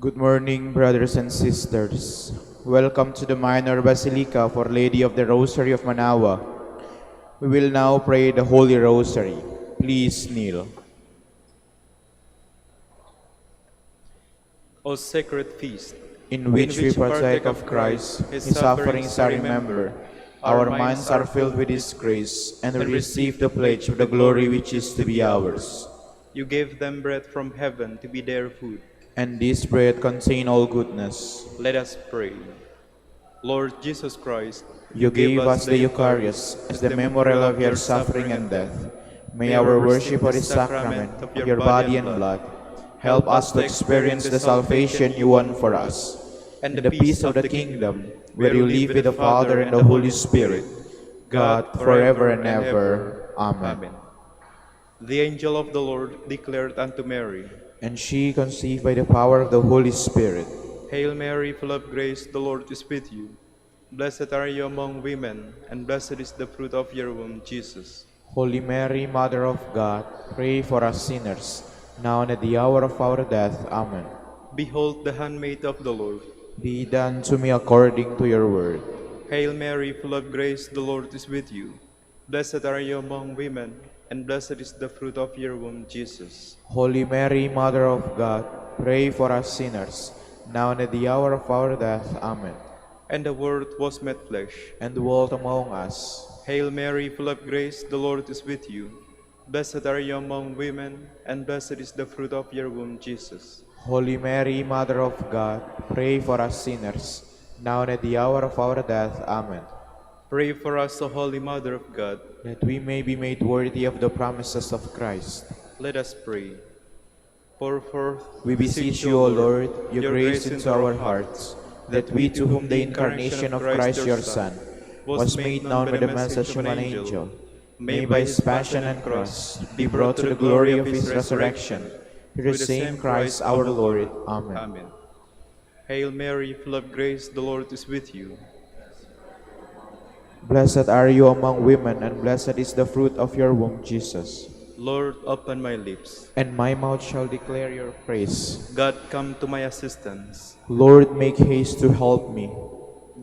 Good morning, brothers and sisters. Welcome to the Minor Basilica for Lady of the Rosary of Manaoag. We will now pray the Holy Rosary. Please kneel. O sacred feast, In which we partake of Christ, His sufferings are remembered. Our minds are filled with His grace, and we receive the pledge of the glory which is to be ours. you gave them bread from heaven to be their food. And this bread contain all goodness. Let us pray. Lord Jesus Christ, You gave us the Eucharist as the memorial of your suffering and death. May our worship of this sacrament of your body and blood help us to experience the salvation you won for us, and the peace of the kingdom, where you live with the Father and the Holy Spirit, God, forever and ever. Amen. The angel of the Lord declared unto Mary, And she conceived by the power of the Holy Spirit. Hail Mary, full of grace, the Lord is with you. Blessed are you among women, and blessed is the fruit of your womb, Jesus. Holy Mary, Mother of God, pray for us sinners, now and at the hour of our death. Amen. Behold the handmaid of the Lord. Be done to me according to your word. Hail Mary, full of grace, the Lord is with you. Blessed are you among women, and blessed is the fruit of your womb, Jesus. Holy Mary, Mother of God, pray for us sinners, now and at the hour of our death. Amen. And the Word was made flesh, and dwelt among us. Hail Mary, full of grace, the Lord is with you. Blessed are you among women, and blessed is the fruit of your womb, Jesus. Holy Mary, Mother of God, pray for us sinners, now and at the hour of our death. Amen. Pray for us, O Holy Mother of God, that we may be made worthy of the promises of Christ. Let us pray. Pour forth, We beseech you, O Lord, your grace into our hearts, that we, to whom the incarnation of Christ your Son was made known by the message of an angel, may by his passion and cross be brought to the glory of his resurrection, through the same Christ our Lord. Amen. Amen. Hail Mary, full of grace, the Lord is with you. Blessed are you among women, and blessed is the fruit of your womb, Jesus. Lord, open my lips, and my mouth shall declare your praise. God, come to my assistance. Lord, make haste to help me.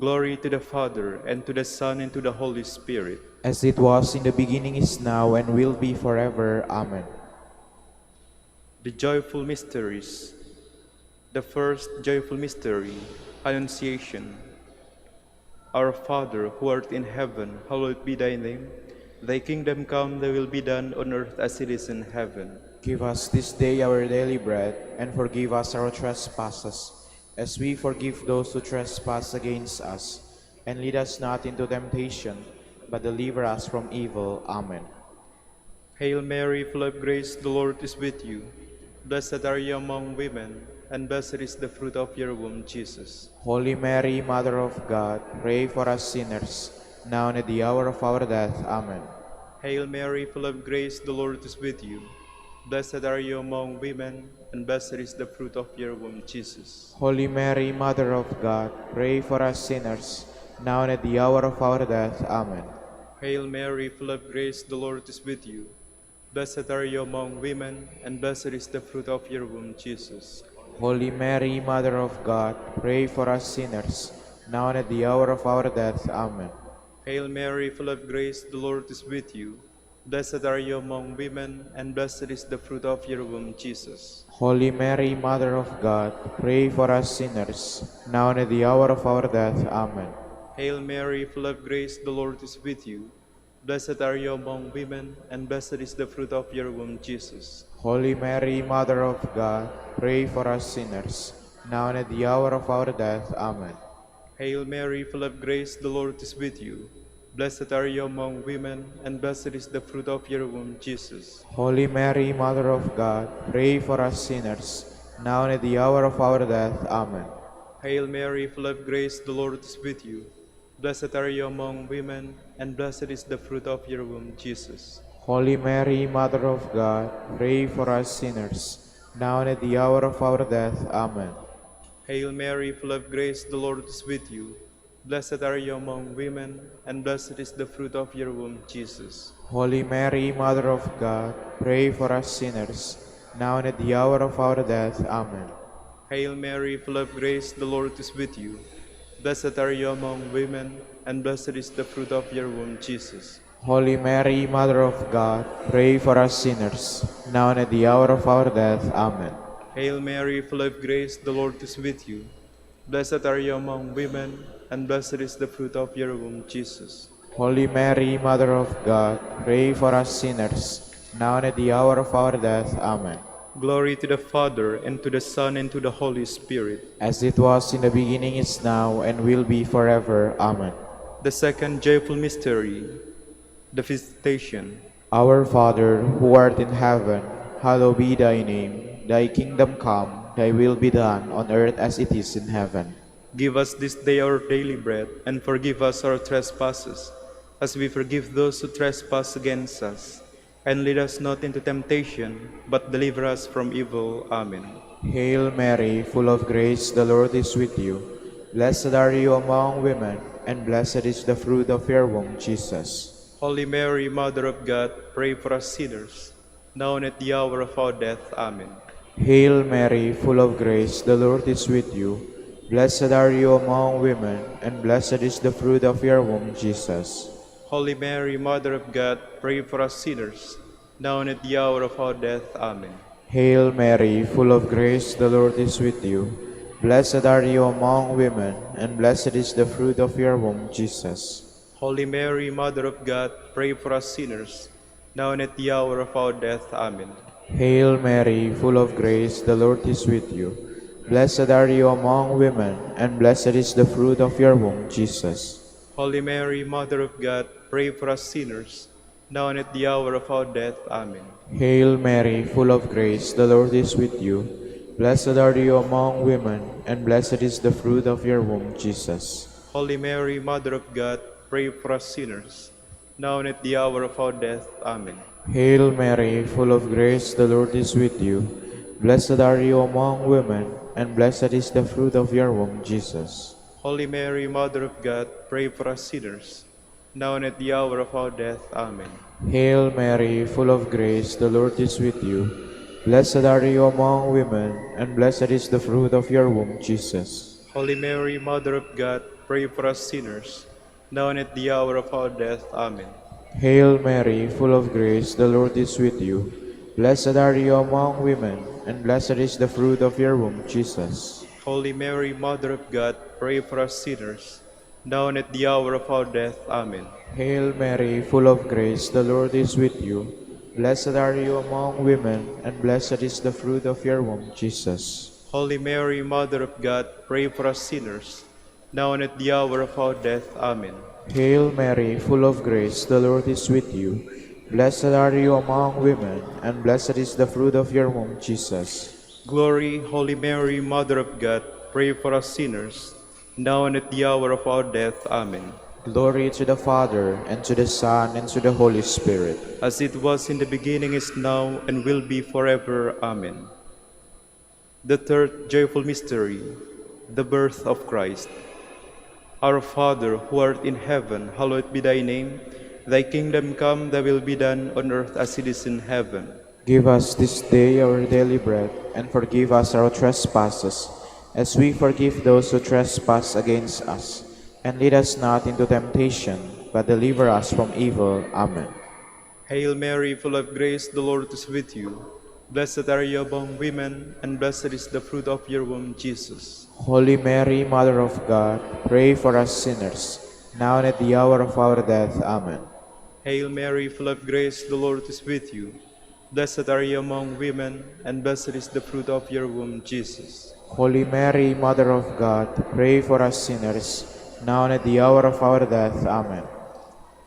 Glory to the Father, and to the Son, and to the Holy Spirit. As it was in the beginning, is now, and will be forever. Amen. The joyful mysteries. The first joyful mystery, Annunciation. Our Father, who art in heaven, hallowed be thy name. Thy kingdom come, thy will be done on earth as it is in heaven. Give us this day our daily bread, and forgive us our trespasses, as we forgive those who trespass against us. And lead us not into temptation, but deliver us from evil. Amen. Hail Mary, full of grace, the Lord is with you. Blessed are you among women, and blessed is the fruit of your womb, Jesus. Holy Mary, Mother of God, pray for us sinners, now and at the hour of our death. Amen. Hail Mary, full of grace, the Lord is with you. Blessed are you among women, and blessed is the fruit of your womb, Jesus. Holy Mary, Mother of God, pray for us sinners, now and at the hour of our death. Amen. Hail Mary, full of grace, the Lord is with you. Blessed are you among women, and blessed is the fruit of your womb, Jesus. Holy Mary, Mother of God, pray for us sinners, now and at the hour of our death. Amen. Hail Mary, full of grace, the Lord is with you. Blessed are you among women, and blessed is the fruit of your womb, Jesus. Holy Mary, Mother of God, pray for us sinners, now and at the hour of our death. Amen. Hail Mary, full of grace, the Lord is with you. Blessed are you among women, and blessed is the fruit of your womb, Jesus. Holy Mary, Mother of God, pray for us sinners, now and at the hour of our death. Amen. Hail Mary, full of grace, the Lord is with you. Blessed are you among women, and blessed is the fruit of your womb, Jesus. Holy Mary, Mother of God, pray for us sinners, now and at the hour of our death. Amen. Hail Mary, full of grace, the Lord is with you. Blessed are you among women, and blessed is the fruit of your womb, Jesus. Holy Mary, Mother of God, pray for us sinners, now and at the hour of our death. Amen. Hail Mary, full of grace, the Lord is with you. Blessed are you among women, and blessed is the fruit of your womb, Jesus. Holy Mary, Mother of God, pray for us sinners, now and at the hour of our death. Amen. Hail Mary, full of grace, the Lord is with you. Blessed are you among women, and blessed is the fruit of your womb, Jesus. Holy Mary, Mother of God, pray for us sinners, now and at the hour of our death. Amen. Hail Mary, full of grace, the Lord is with you. Blessed are you among women, and blessed is the fruit of your womb, Jesus. Holy Mary, Mother of God, pray for us sinners, now and at the hour of our death. Amen. Glory to the Father, and to the Son, and to the Holy Spirit. As it was in the beginning, is now, and will be forever. Amen. The second joyful mystery, the Visitation. Our Father, who art in heaven, hallowed be thy name. Thy kingdom come, thy will be done, on earth as it is in heaven. Give us this day our daily bread, and forgive us our trespasses, as we forgive those who trespass against us. And lead us not into temptation, but deliver us from evil. Amen. Hail Mary, full of grace, the Lord is with you. Blessed are you among women, and blessed is the fruit of your womb, Jesus. Holy Mary, Mother of God, pray for us sinners, now and at the hour of our death. Amen. Hail Mary, full of grace, the Lord is with you. Blessed are you among women, and blessed is the fruit of your womb, Jesus. Holy Mary, Mother of God, pray for us sinners, now and at the hour of our death. Amen. Hail Mary, full of grace, the Lord is with you. Blessed are you among women, and blessed is the fruit of your womb, Jesus. Holy Mary, Mother of God, pray for us sinners, now and at the hour of our death. Amen. Hail Mary, full of grace, the Lord is with you. Blessed are you among women, and blessed is the fruit of your womb, Jesus. Holy Mary, Mother of God, pray for us sinners, now and at the hour of our death. Amen. Hail Mary, full of grace, the Lord is with you. Blessed are you among women, and blessed is the fruit of your womb, Jesus. Holy Mary, Mother of God, pray for us sinners, now and at the hour of our death. Amen. Hail Mary, full of grace, the Lord is with you. Blessed are you among women, and blessed is the fruit of your womb, Jesus. Holy Mary, Mother of God, pray for us sinners, now and at the hour of our death. Amen. Hail Mary, full of grace, the Lord is with you. Blessed are you among women, and blessed is the fruit of your womb, Jesus. Holy Mary, Mother of God, pray for us sinners, now and at the hour of our death. Amen. Hail Mary, full of grace, the Lord is with you. Blessed are you among women, and blessed is the fruit of your womb, Jesus. Holy Mary, Mother of God, pray for us sinners, now and at the hour of our death. Amen. Hail Mary, full of grace, the Lord is with you. Blessed are you among women, and blessed is the fruit of your womb, Jesus. Holy Mary, Mother of God, pray for us sinners, now and at the hour of our death. Amen. Hail Mary, full of grace, the Lord is with you. Blessed are you among women, and blessed is the fruit of your womb, Jesus. Glory, Holy Mary, Mother of God, pray for us sinners, now and at the hour of our death. Amen. Glory to the Father, and to the Son, and to the Holy Spirit. As it was in the beginning, is now, and will be forever. Amen. The third joyful mystery, the birth of Christ. Our Father, who art in heaven, hallowed be thy name. Thy kingdom come, thy will be done on earth as it is in heaven. Give us this day our daily bread, and forgive us our trespasses, as we forgive those who trespass against us. And lead us not into temptation, but deliver us from evil. Amen. Hail Mary, full of grace, the Lord is with you. Blessed are you among women, and blessed is the fruit of your womb, Jesus. Holy Mary, Mother of God, pray for us sinners, now and at the hour of our death. Amen. Hail Mary, full of grace, the Lord is with you. Blessed are you among women, and blessed is the fruit of your womb, Jesus. Holy Mary, Mother of God, pray for us sinners, now and at the hour of our death. Amen.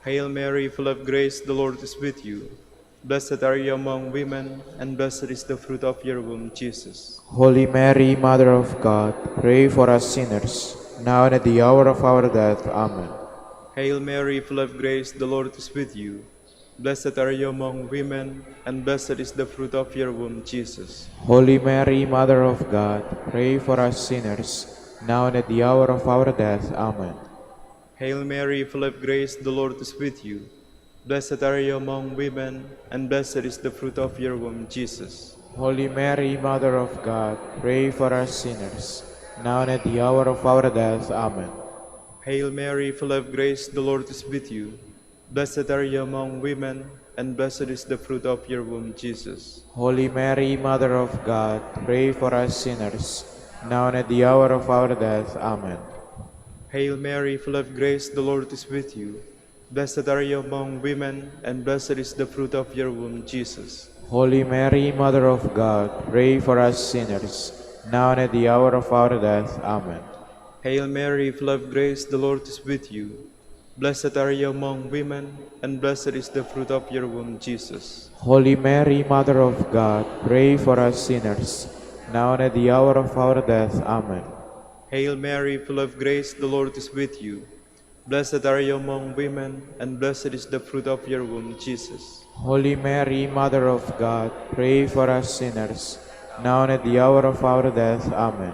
Hail Mary, full of grace, the Lord is with you. Blessed are you among women, and blessed is the fruit of your womb, Jesus. Holy Mary, Mother of God, pray for us sinners, now and at the hour of our death. Amen. Hail Mary, full of grace, the Lord is with you. Blessed are you among women, and blessed is the fruit of your womb, Jesus. Holy Mary, Mother of God, pray for us sinners, now and at the hour of our death. Amen. Hail Mary, full of grace, the Lord is with you. Blessed are you among women, and blessed is the fruit of your womb, Jesus. Holy Mary, Mother of God, pray for us sinners, now and at the hour of our death. Amen. Hail Mary, full of grace, the Lord is with you. Blessed are you among women, and blessed is the fruit of your womb, Jesus. Holy Mary, Mother of God, pray for us sinners, now and at the hour of our death. Amen. Hail Mary, full of grace, the Lord is with you. Blessed are you among women, and blessed is the fruit of your womb, Jesus. Holy Mary, Mother of God, pray for us sinners, now and at the hour of our death. Amen. Hail Mary, full of grace, the Lord is with you. Blessed are you among women, and blessed is the fruit of your womb, Jesus. Holy Mary, Mother of God, pray for us sinners, now and at the hour of our death. Amen. Hail Mary, full of grace, the Lord is with you. Blessed are you among women, and blessed is the fruit of your womb, Jesus. Holy Mary, Mother of God, pray for us sinners, now and at the hour of our death. Amen.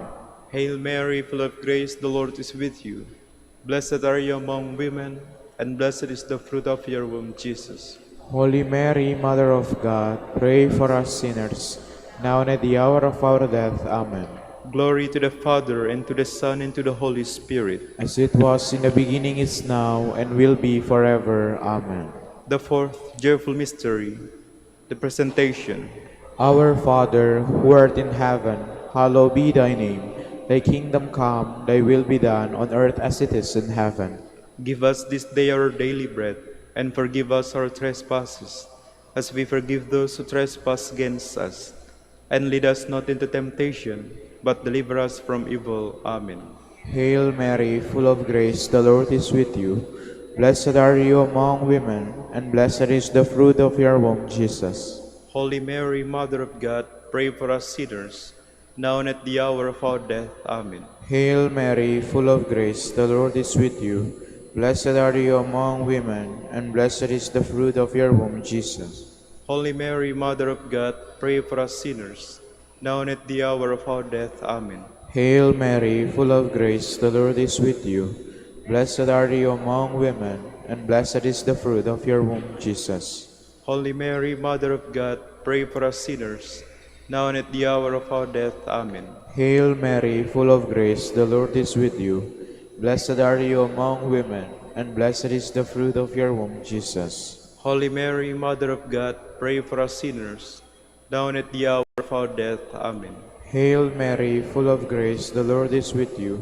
Hail Mary, full of grace, the Lord is with you. Blessed are you among women, and blessed is the fruit of your womb, Jesus. Holy Mary, Mother of God, pray for us sinners, now and at the hour of our death. Amen. Glory to the Father, and to the Son, and to the Holy Spirit. As it was in the beginning, is now, and will be forever. Amen. The fourth joyful mystery, the Presentation. Our Father, who art in heaven, hallowed be thy name. Thy kingdom come, thy will be done, on earth as it is in heaven. Give us this day our daily bread, and forgive us our trespasses, as we forgive those who trespass against us. And lead us not into temptation, but deliver us from evil. Amen. Hail Mary, full of grace, the Lord is with you. Blessed are you among women, and blessed is the fruit of your womb, Jesus. Holy Mary, Mother of God, pray for us sinners, now and at the hour of our death. Amen. Hail Mary, full of grace, the Lord is with you. Blessed are you among women, and blessed is the fruit of your womb, Jesus. Holy Mary, Mother of God, pray for us sinners, now and at the hour of our death. Amen. Hail Mary, full of grace, the Lord is with you. Blessed are you among women, and blessed is the fruit of your womb, Jesus. Holy Mary, Mother of God, pray for us sinners, now and at the hour of our death. Amen. Hail Mary, full of grace, the Lord is with you. Blessed are you among women, and blessed is the fruit of your womb, Jesus. Holy Mary, Mother of God, pray for us sinners, now and at the hour of our death. Amen. Hail Mary, full of grace, the Lord is with you.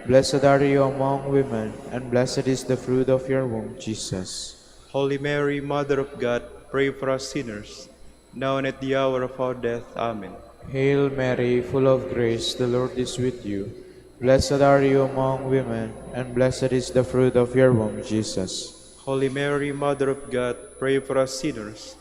Blessed are you among women, and blessed is the fruit of your womb, Jesus. Holy Mary, Mother of God, pray for us sinners, now and at the hour of our death. Amen. Hail Mary, full of grace, the Lord is with you. Blessed are you among women, and blessed is the fruit of your womb, Jesus. Holy Mary, Mother of God, pray for us sinners,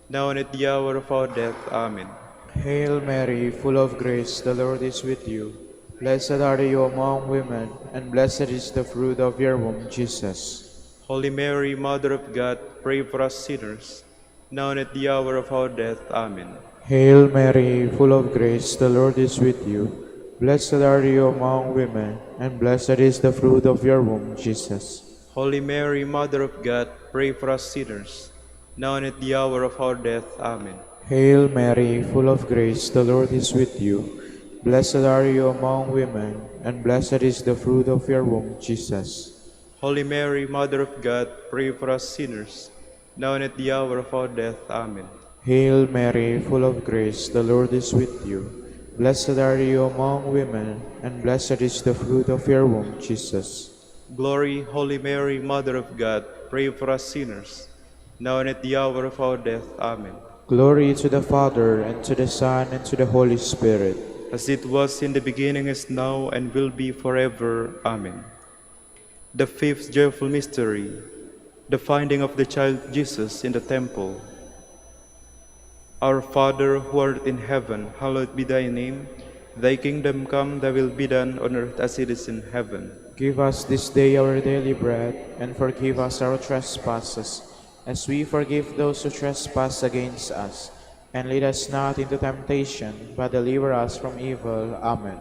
now and at the hour of our death. Amen. Hail Mary, full of grace, the Lord is with you. Blessed are you among women, and blessed is the fruit of your womb, Jesus. Holy Mary, Mother of God, pray for us sinners, now and at the hour of our death. Amen. Hail Mary, full of grace, the Lord is with you. Blessed are you among women, and blessed is the fruit of your womb, Jesus. Holy Mary, Mother of God, pray for us sinners, now and at the hour of our death. Amen. Hail Mary, full of grace, the Lord is with you. Blessed are you among women, and blessed is the fruit of your womb, Jesus. Holy Mary, Mother of God, pray for us sinners, now and at the hour of our death. Amen. Hail Mary, full of grace, the Lord is with you. Blessed are you among women, and blessed is the fruit of your womb, Jesus. Glory, Holy Mary, Mother of God, pray for us sinners, now and at the hour of our death. Amen. Glory to the Father, and to the Son, and to the Holy Spirit. As it was in the beginning, is now, and will be forever. Amen. The fifth joyful mystery, the finding of the child Jesus in the temple. Our Father, who art in heaven, hallowed be thy name. Thy kingdom come, thy will be done on earth as it is in heaven. Give us this day our daily bread, and forgive us our trespasses, as we forgive those who trespass against us. And lead us not into temptation, but deliver us from evil. Amen.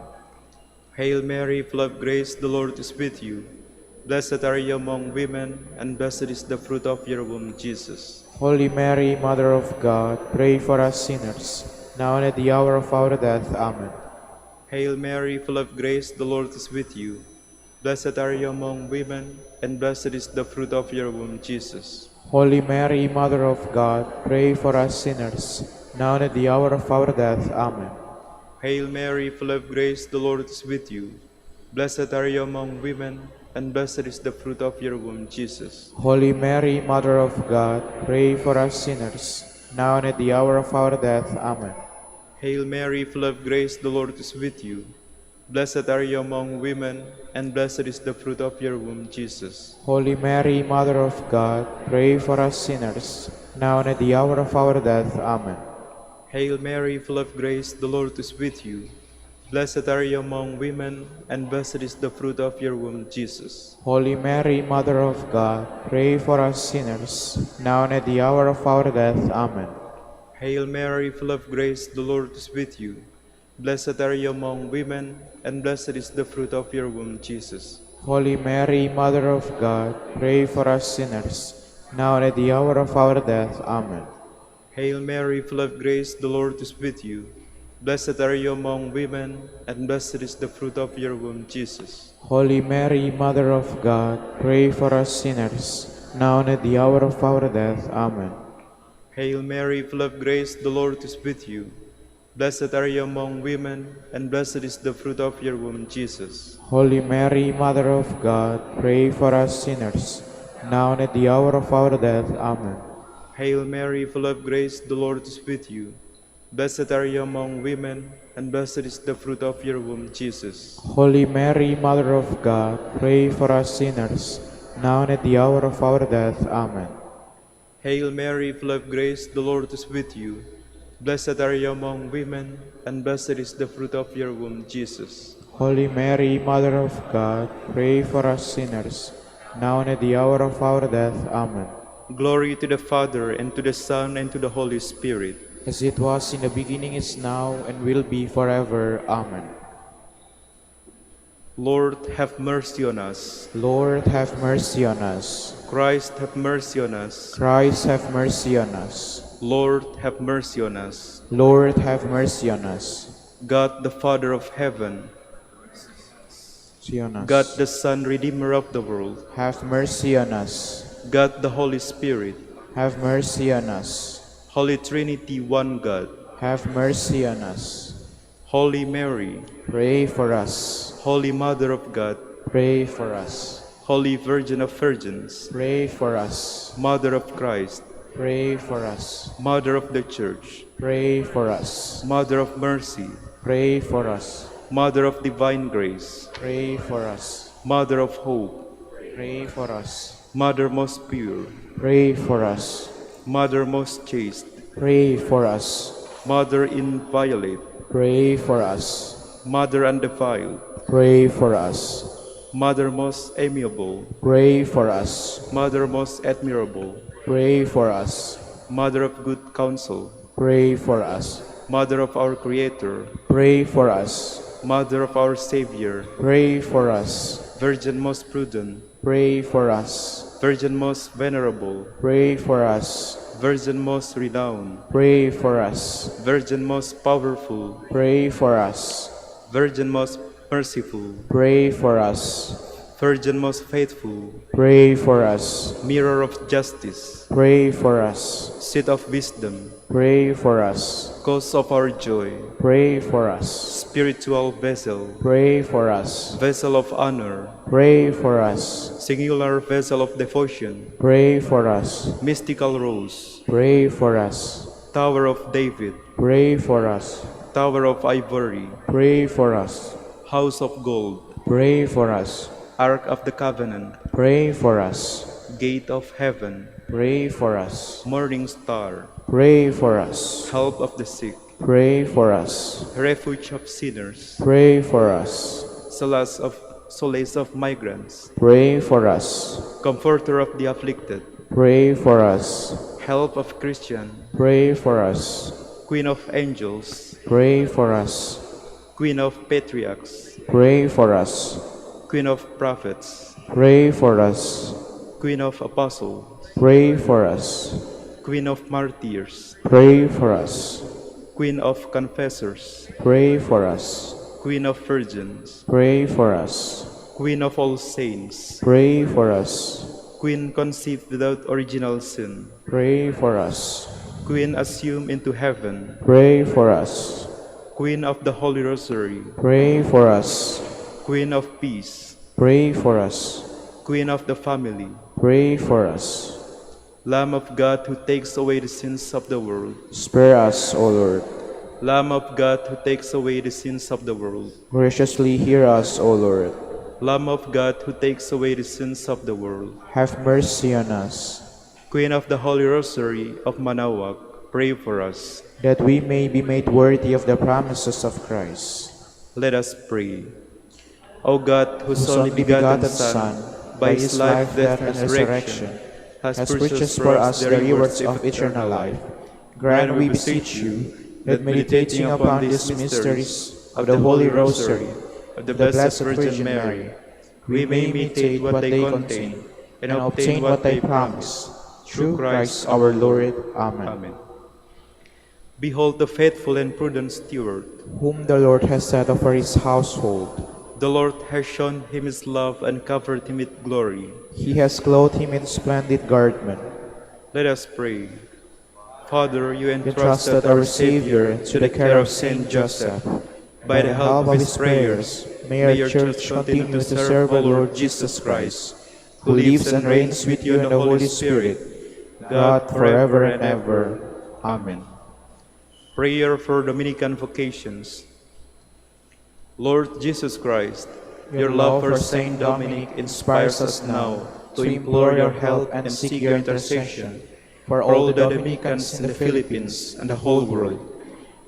Hail Mary, full of grace, the Lord is with you. Blessed are you among women, and blessed is the fruit of your womb, Jesus. Holy Mary, Mother of God, pray for us sinners, now and at the hour of our death. Amen. Hail Mary, full of grace, the Lord is with you. Blessed are you among women, and blessed is the fruit of your womb, Jesus. Holy Mary, Mother of God, pray for us sinners, now and at the hour of our death. Amen. Hail Mary, full of grace, the Lord is with you. Blessed are you among women, and blessed is the fruit of your womb, Jesus. Holy Mary, Mother of God, pray for us sinners, now and at the hour of our death. Amen. Hail Mary, full of grace, the Lord is with you. Blessed are you among women, and blessed is the fruit of your womb, Jesus. Holy Mary, Mother of God, pray for us sinners, now and at the hour of our death. Amen. Hail Mary, full of grace, the Lord is with you. Blessed are you among women, and blessed is the fruit of your womb, Jesus. Holy Mary, Mother of God, pray for us sinners, now and at the hour of our death. Amen. Hail Mary, full of grace, the Lord is with you. Blessed are you among women, and blessed is the fruit of your womb, Jesus. Holy Mary, Mother of God, pray for us sinners, now and at the hour of our death. Amen. Hail Mary, full of grace, the Lord is with you. Blessed are you among women, and blessed is the fruit of your womb, Jesus. Holy Mary, Mother of God, pray for us sinners, now and at the hour of our death. Amen. Hail Mary, full of grace, the Lord is with you. Blessed are you among women, and blessed is the fruit of your womb, Jesus. Holy Mary, Mother of God, pray for us sinners, now and at the hour of our death. Amen. Hail Mary, full of grace, the Lord is with you. Blessed are you among women, and blessed is the fruit of your womb, Jesus. Holy Mary, Mother of God, pray for us sinners, now and at the hour of our death. Amen. Hail Mary, full of grace, the Lord is with you. Blessed are you among women, and blessed is the fruit of your womb, Jesus. Holy Mary, Mother of God, pray for us sinners, now and at the hour of our death. Amen. Glory to the Father, and to the Son, and to the Holy Spirit. As it was in the beginning, is now, and will be forever. Amen. Lord, have mercy on us. Lord, have mercy on us. Christ, have mercy on us. Christ, have mercy on us. Lord, have mercy on us. Lord, have mercy on us. God, the Father of heaven, Mercy on us. God, the Son, Redeemer of the world, Have mercy on us. God, the Holy Spirit, Have mercy on us. Holy Trinity, one God, Have mercy on us. Holy Mary, Pray for us. Holy Mother of God, Pray for us. Holy Virgin of Virgins, Pray for us. Mother of Christ, Pray for us. Mother of the Church, Pray for us. Mother of Mercy, Pray for us. Mother of Divine Grace, Pray for us. Mother of Hope, Pray for us. Mother most pure, Pray for us. Mother most chaste, Pray for us. Mother inviolate, Pray for us. Mother undefiled, Pray for us. Mother most amiable, Pray for us. Mother most admirable, Pray for us. Mother of good counsel, Pray for us. Mother of our Creator, Pray for us. Mother of our Savior, Pray for us. Virgin most prudent, Pray for us. Virgin most venerable, Pray for us. Virgin most renowned, Pray for us. Virgin most powerful, Pray for us. Virgin most merciful, Pray for us. Virgin most faithful, Pray for us. Mirror of justice, Pray for us. Seat of wisdom, Pray for us. Cause of our joy, Pray for us. Spiritual vessel, Pray for us. Vessel of honor, Pray for us. Singular vessel of devotion, Pray for us. Mystical rose, Pray for us. Tower of David, Pray for us. Tower of ivory, Pray for us. House of gold, Pray for us. Ark of the Covenant, Pray for us. Gate of heaven, Pray for us. Morning star, Pray for us. Help of the sick, Pray for us. Refuge of sinners, Pray for us. Solace of migrants, Pray for us. Comforter of the afflicted, Pray for us. Help of Christian, Pray for us. Queen of angels, Pray for us. Queen of patriarchs, Pray for us. Queen of prophets, Pray for us. Queen of apostles, Pray for us. Queen of martyrs, Pray for us. Queen of Confessors, pray for us. Queen of Virgins, Pray for us. Queen of all saints, Pray for us. Queen conceived without original sin, Pray for us. Queen assumed into heaven, Pray for us. Queen of the Holy Rosary, Pray for us. Queen of Peace, Pray for us. Queen of the Family, Pray for us. Lamb of God who takes away the sins of the world, Spare us, O Lord. Lamb of God who takes away the sins of the world, Graciously hear us, O Lord. Lamb of God who takes away the sins of the world, Have mercy on us, Queen of the Holy Rosary of Manaoag, pray for us. that we may be made worthy of the promises of Christ. Let us pray. O God, whose Whose only begotten Son, by his life, death, and resurrection, has purchased for us the rewards of eternal life, grant, we beseech you, that meditating upon these mysteries of the Holy Rosary of the Blessed Virgin Mary, we may imitate what they contain and obtain what they promise. Through Christ our Lord. Amen. Amen. Behold the faithful and prudent steward. Whom the Lord has set over his household. The Lord has shown him his love and covered him with glory. He has clothed him in splendid garment. Let us pray. Father, you Entrusted our Savior to the care of Saint Joseph. By the help of his prayers, may our Church continue to serve the Lord Jesus Christ, who lives and reigns with you in the Holy Spirit, God forever and ever. Amen. Prayer for Dominican vocations. Lord Jesus Christ, your love for Saint Dominic inspires us now to implore your help and seek your intercession for all the Dominicans in the Philippines and the whole world.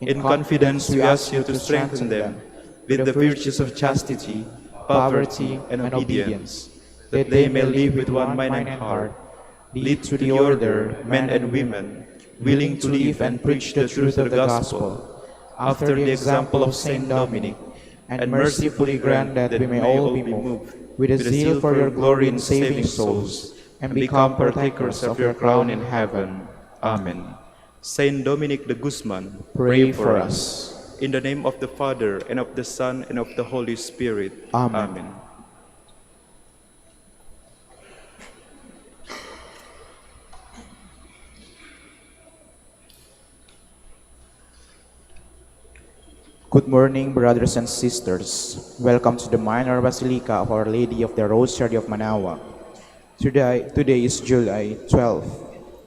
In confidence, we ask you to strengthen them with the virtues of chastity, poverty, and obedience, that they may live with one mind and heart, lead to the order, men and women, willing to live and preach the truth of the gospel, after the example of Saint Dominic, and mercifully grant that we may all be moved with a zeal for your glory in saving souls, and become partakers of your crown in heaven. Amen. Saint Dominic de Guzman, Pray for us. in the name of the Father, and of the Son, and of the Holy Spirit. Amen. Amen. Good morning, brothers and sisters. Welcome to the Minor Basilica of Our Lady of the Rosary of Manaoag. Today is July 12th,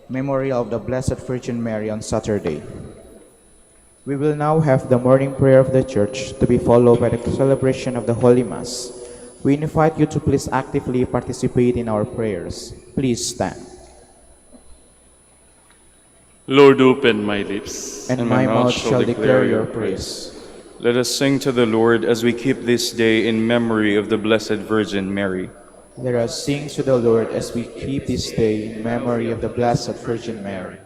Memorial of the Blessed Virgin Mary on Saturday. We will now have the morning prayer of the Church to be followed by the celebration of the Holy Mass. We invite you to please actively participate in our prayers. Please stand. Lord, open my lips, And my mouth shall declare your praise. Let us sing to the Lord as we keep this day in memory of the Blessed Virgin Mary. Let us sing to the Lord as we keep this day in memory of the Blessed Virgin Mary.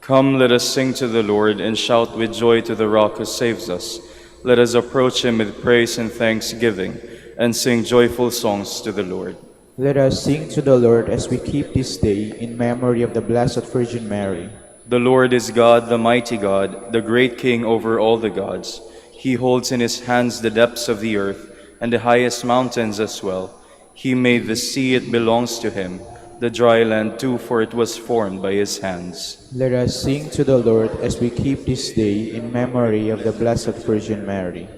Come, let us sing to the Lord and shout with joy to the Rock who saves us. Let us approach him with praise and thanksgiving and sing joyful songs to the Lord. Let us sing to the Lord as we keep this day in memory of the Blessed Virgin Mary. The Lord is God, the mighty God, the great King over all the gods. He holds in his hands the depths of the earth and the highest mountains as well. He made the sea, it belongs to him, the dry land too, for it was formed by his hands. Let us sing to the Lord as we keep this day in memory of the Blessed Virgin Mary.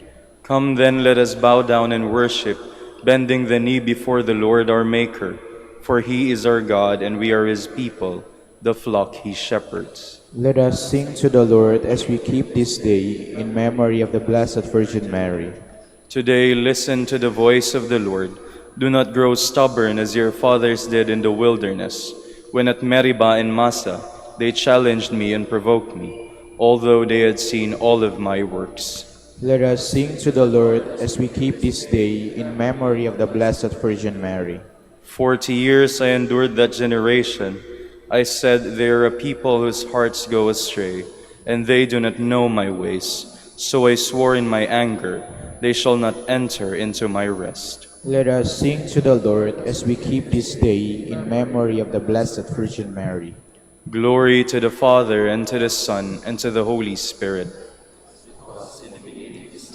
Come then, let us bow down and worship, bending the knee before the Lord our Maker. For he is our God, and we are his people, the flock he shepherds. Let us sing to the Lord as we keep this day in memory of the Blessed Virgin Mary. Today, listen to the voice of the Lord. Do not grow stubborn as your fathers did in the wilderness, when at Meribah and Massa they challenged me and provoked me, although they had seen all of my works. Let us sing to the Lord as we keep this day in memory of the Blessed Virgin Mary. 40 years I endured that generation. I said, they are a people whose hearts go astray, and they do not know my ways. So I swore in my anger, they shall not enter into my rest. Let us sing to the Lord as we keep this day in memory of the Blessed Virgin Mary. Glory to the Father, and to the Son, and to the Holy Spirit.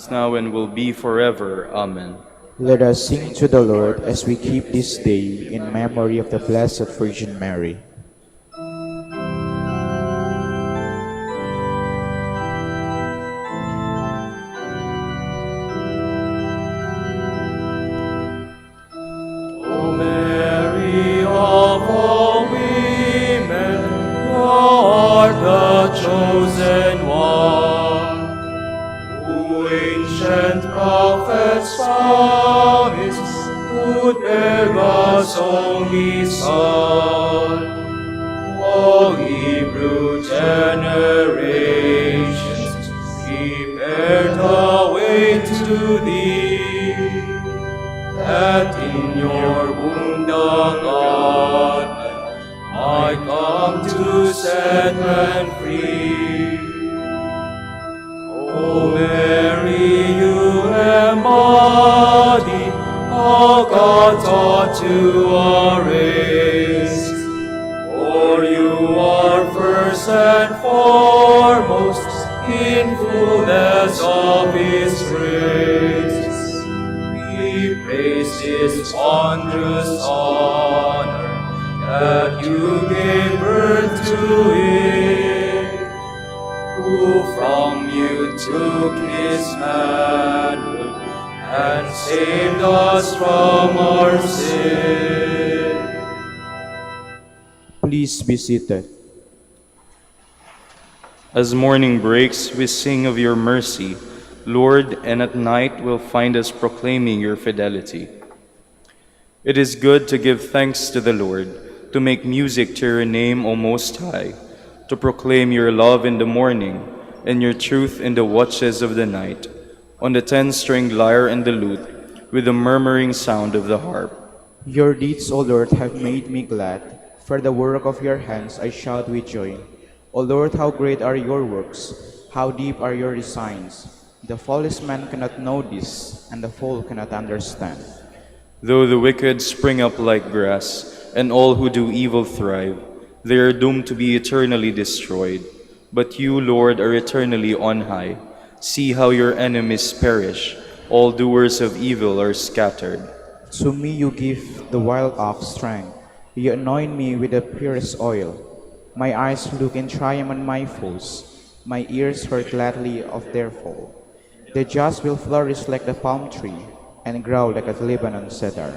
is now and will be forever. Amen. Let us sing to the Lord as we keep this day in memory of the Blessed Virgin Mary. O Mary, of all women, thou art the chosen one, who ancient prophets promised would bear God's only Son. O Hebrew generations, prepare the way to thee, that in your womb the God might come to set men free. O Mary, you embody all God taught to our race, for you are first and foremost in fullness of His grace. We praise His wondrous honor, that you gave birth to Him, who from you took His manhood and saved us from our sin. Please be seated. As morning breaks, we sing of your mercy, Lord, and at night will find us proclaiming your fidelity. It is good to give thanks to the Lord, to make music to your name, O Most High, to proclaim your love in the morning and your truth in the watches of the night, on the 10-stringed lyre and the lute, with the murmuring sound of the harp. Your deeds, O Lord, have made me glad. For the work of your hands I shout with joy. O Lord, how great are your works, how deep are your designs. The foolish man cannot know this, and the fool cannot understand. Though the wicked spring up like grass, and all who do evil thrive, they are doomed to be eternally destroyed. But you, Lord, are eternally on high. See how your enemies perish. All doers of evil are scattered. To me you give the wild ox strength. You anoint me with the purest oil. My eyes look in triumph on my foes. My ears hear gladly of their fall. The just will flourish like the palm tree, and grow like a Lebanon cedar.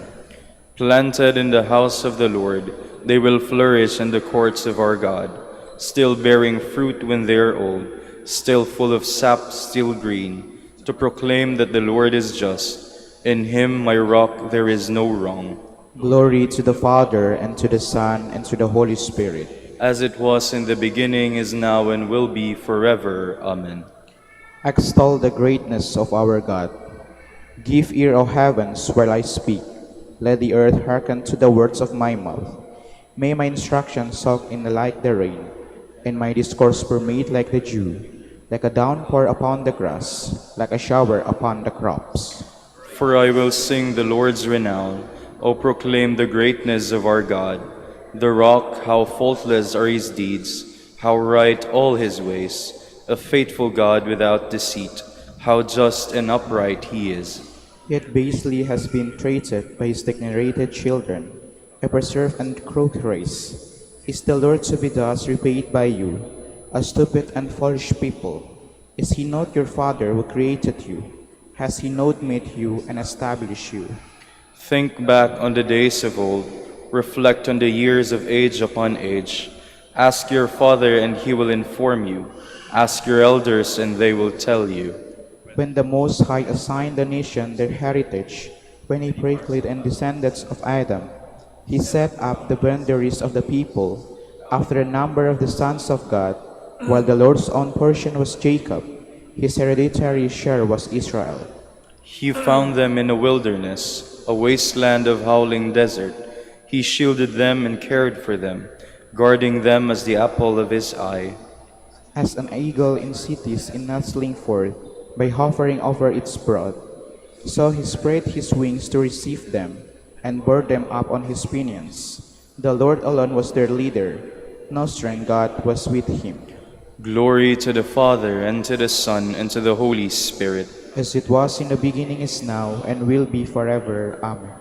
Planted in the house of the Lord, they will flourish in the courts of our God, still bearing fruit when they are old, still full of sap, still green, to proclaim that the Lord is just. In him, my rock, there is no wrong. Glory to the Father, and to the Son, and to the Holy Spirit. As it was in the beginning, is now, and will be forever. Amen. Extol the greatness of our God. Give ear, O heavens, while I speak. Let the earth hearken to the words of my mouth. May my instruction soak in like the rain, and my discourse permeate like the dew, like a downpour upon the grass, like a shower upon the crops. For I will sing the Lord's renown, O proclaim the greatness of our God. The rock, how faultless are his deeds, how right all his ways. A faithful God without deceit, how just and upright he is. Yet basely has been treated by his degenerated children, a preserved and crooked race. Is the Lord to be thus repaid by you, a stupid and foolish people? Is he not your Father who created you? Has he not made you and established you? Think back on the days of old, reflect on the years of age upon age. Ask your father and he will inform you. Ask your elders and they will tell you. When the Most High assigned the nation their heritage, when he proclaimed the descendants of Adam, he set up the boundaries of the people after the number of the sons of God, while the Lord's own portion was Jacob, his hereditary share was Israel. He found them in a wilderness, a wasteland of howling desert. He shielded them and cared for them, guarding them as the apple of his eye. As an eagle in cities in nestling forth, by hovering over its brood, so he spread his wings to receive them, and bore them up on his pinions. The Lord alone was their leader, no strange God was with him. Glory to the Father, and to the Son, and to the Holy Spirit. as it was in the beginning, is now, and will be forever. Amen.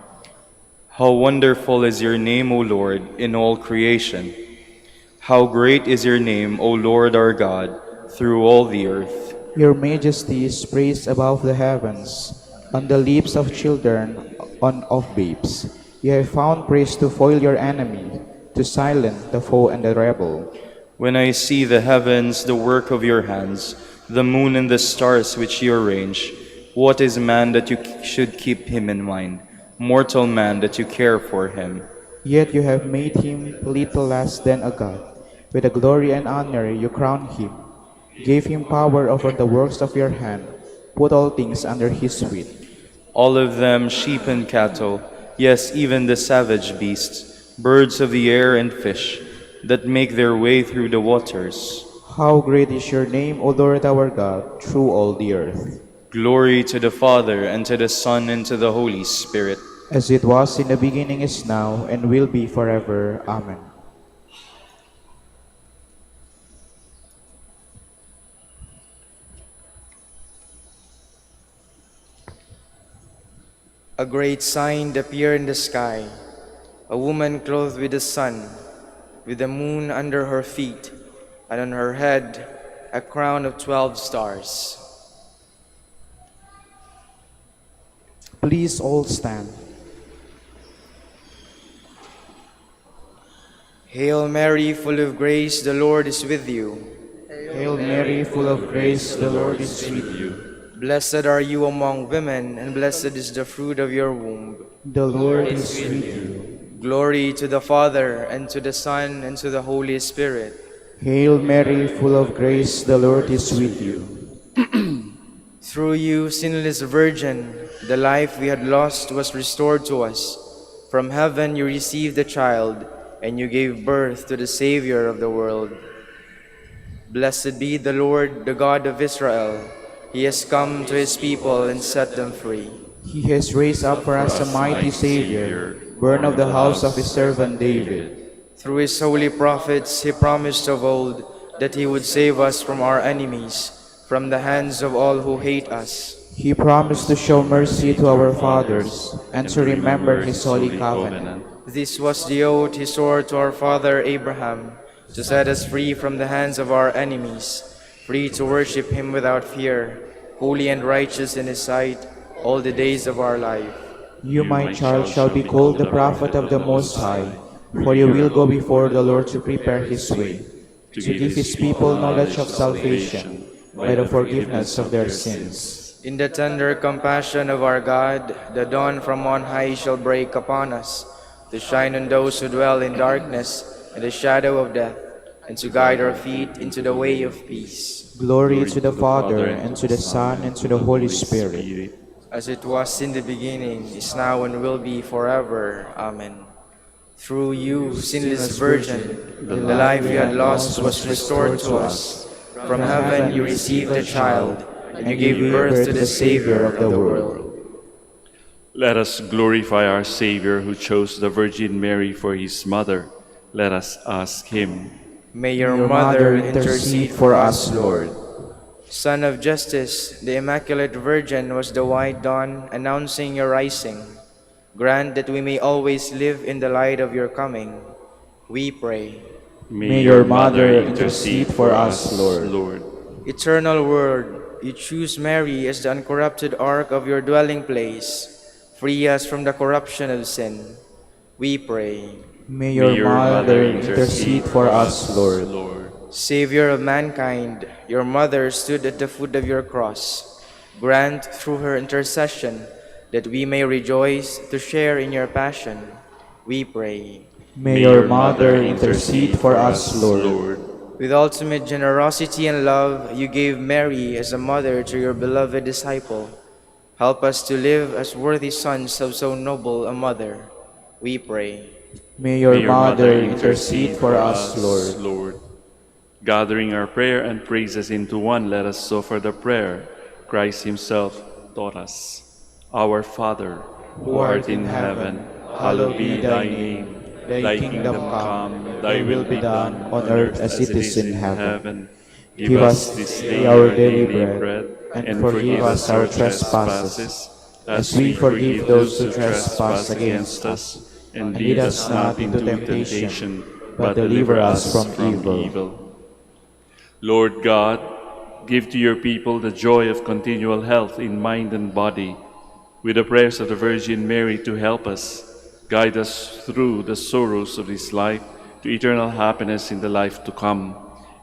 How wonderful is your name, O Lord, in all creation. How great is your name, O Lord our God, through all the earth. Your majesty is praised above the heavens, on the lips of children, on of babes. You have found praise to foil your enemy, to silence the foe and the rebel. When I see the heavens, the work of your hands, the moon and the stars which you arrange, what is man that you should keep him in mind, mortal man that you care for him? Yet you have made him little less than a god. With the glory and honor you crowned him, gave him power over the works of your hand, put all things under his feet. All of them sheep and cattle, yes, even the savage beasts, birds of the air and fish, that make their way through the waters. How great is your name, O Lord our God, through all the earth. Glory to the Father, and to the Son, and to the Holy Spirit. As it was in the beginning, is now, and will be forever. Amen. A great sign appeared in the sky, a woman clothed with the sun, with the moon under her feet, and on her head a crown of 12 stars. Please all stand. Hail Mary, full of grace, the Lord is with you. Hail Mary, full of grace, the Lord is with you. Blessed are you among women, and blessed is the fruit of your womb. The Lord is with you. Glory to the Father, and to the Son, and to the Holy Spirit. Hail Mary, full of grace, the Lord is with you. Through you, sinless Virgin, the life we had lost was restored to us. From heaven you received the child, and you gave birth to the Savior of the world. Blessed be the Lord, the God of Israel. He has come to his people and set them free. He has raised up for us a mighty Savior, born of the house of his servant David. Through his holy prophets, he promised of old that he would save us from our enemies, from the hands of all who hate us. He promised to show mercy to our fathers and to remember his holy covenant. This was the oath he swore to our father Abraham, to set us free from the hands of our enemies, free to worship him without fear, holy and righteous in his sight, all the days of our life. You, my child, shall be called the prophet of the Most High, for you will go before the Lord to prepare his way, to give his people knowledge of salvation by the forgiveness of their sins. In the tender compassion of our God, the dawn from on high shall break upon us, to shine on those who dwell in darkness and the shadow of death, and to guide our feet into the way of peace. Glory to the Father, and to the Son, and to the Holy Spirit. As it was in the beginning, is now, and will be forever. Amen. Through you, sinless Virgin, the life you had lost was restored to us. From heaven you received a child, and you gave birth to the Savior of the world. Let us glorify our Savior, who chose the Virgin Mary for his mother. Let us ask him. May your mother intercede for us, Lord. Son of Justice, the Immaculate Virgin was the white dawn announcing your rising. Grant that we may always live in the light of your coming. We pray. May your mother intercede for us, Lord. Eternal Word, you choose Mary as the uncorrupted ark of your dwelling place. Free us from the corruption of sin. We pray. May your mother intercede for us, Lord. Savior of mankind, your mother stood at the foot of your cross. Grant through her intercession that we may rejoice to share in your passion. We pray. May your mother intercede for us, Lord. With ultimate generosity and love, you gave Mary as a mother to your beloved disciple. Help us to live as worthy sons of so noble a mother. We pray. May your mother intercede for us, Lord. Gathering our prayer and praises into one, let us offer the prayer Christ himself taught us. Our Father, who art in heaven, hallowed be thy name. Thy kingdom come, thy will be done on earth as it is in heaven. Give us this day our daily bread, and forgive us our trespasses, as we forgive those who trespass against us. And lead us not into temptation, but deliver us from evil. Lord God, give to your people the joy of continual health in mind and body. With the prayers of the Virgin Mary to help us, guide us through the sorrows of this life to eternal happiness in the life to come.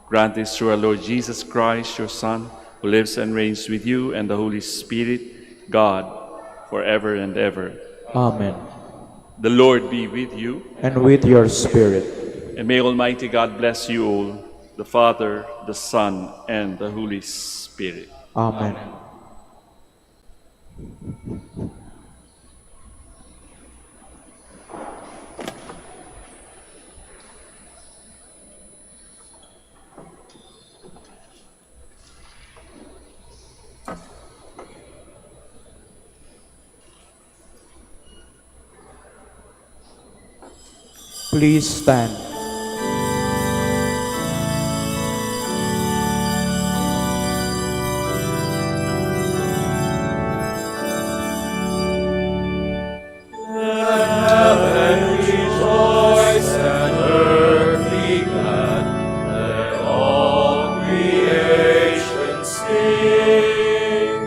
Grant this through our Lord Jesus Christ, your Son, who lives and reigns with you and the Holy Spirit, God, forever and ever. Amen. The Lord be with you, And with your spirit. and may Almighty God bless you all, the Father, the Son, and the Holy Spirit. Amen. Please stand. Rejoice and earth be glad, let all creation sing.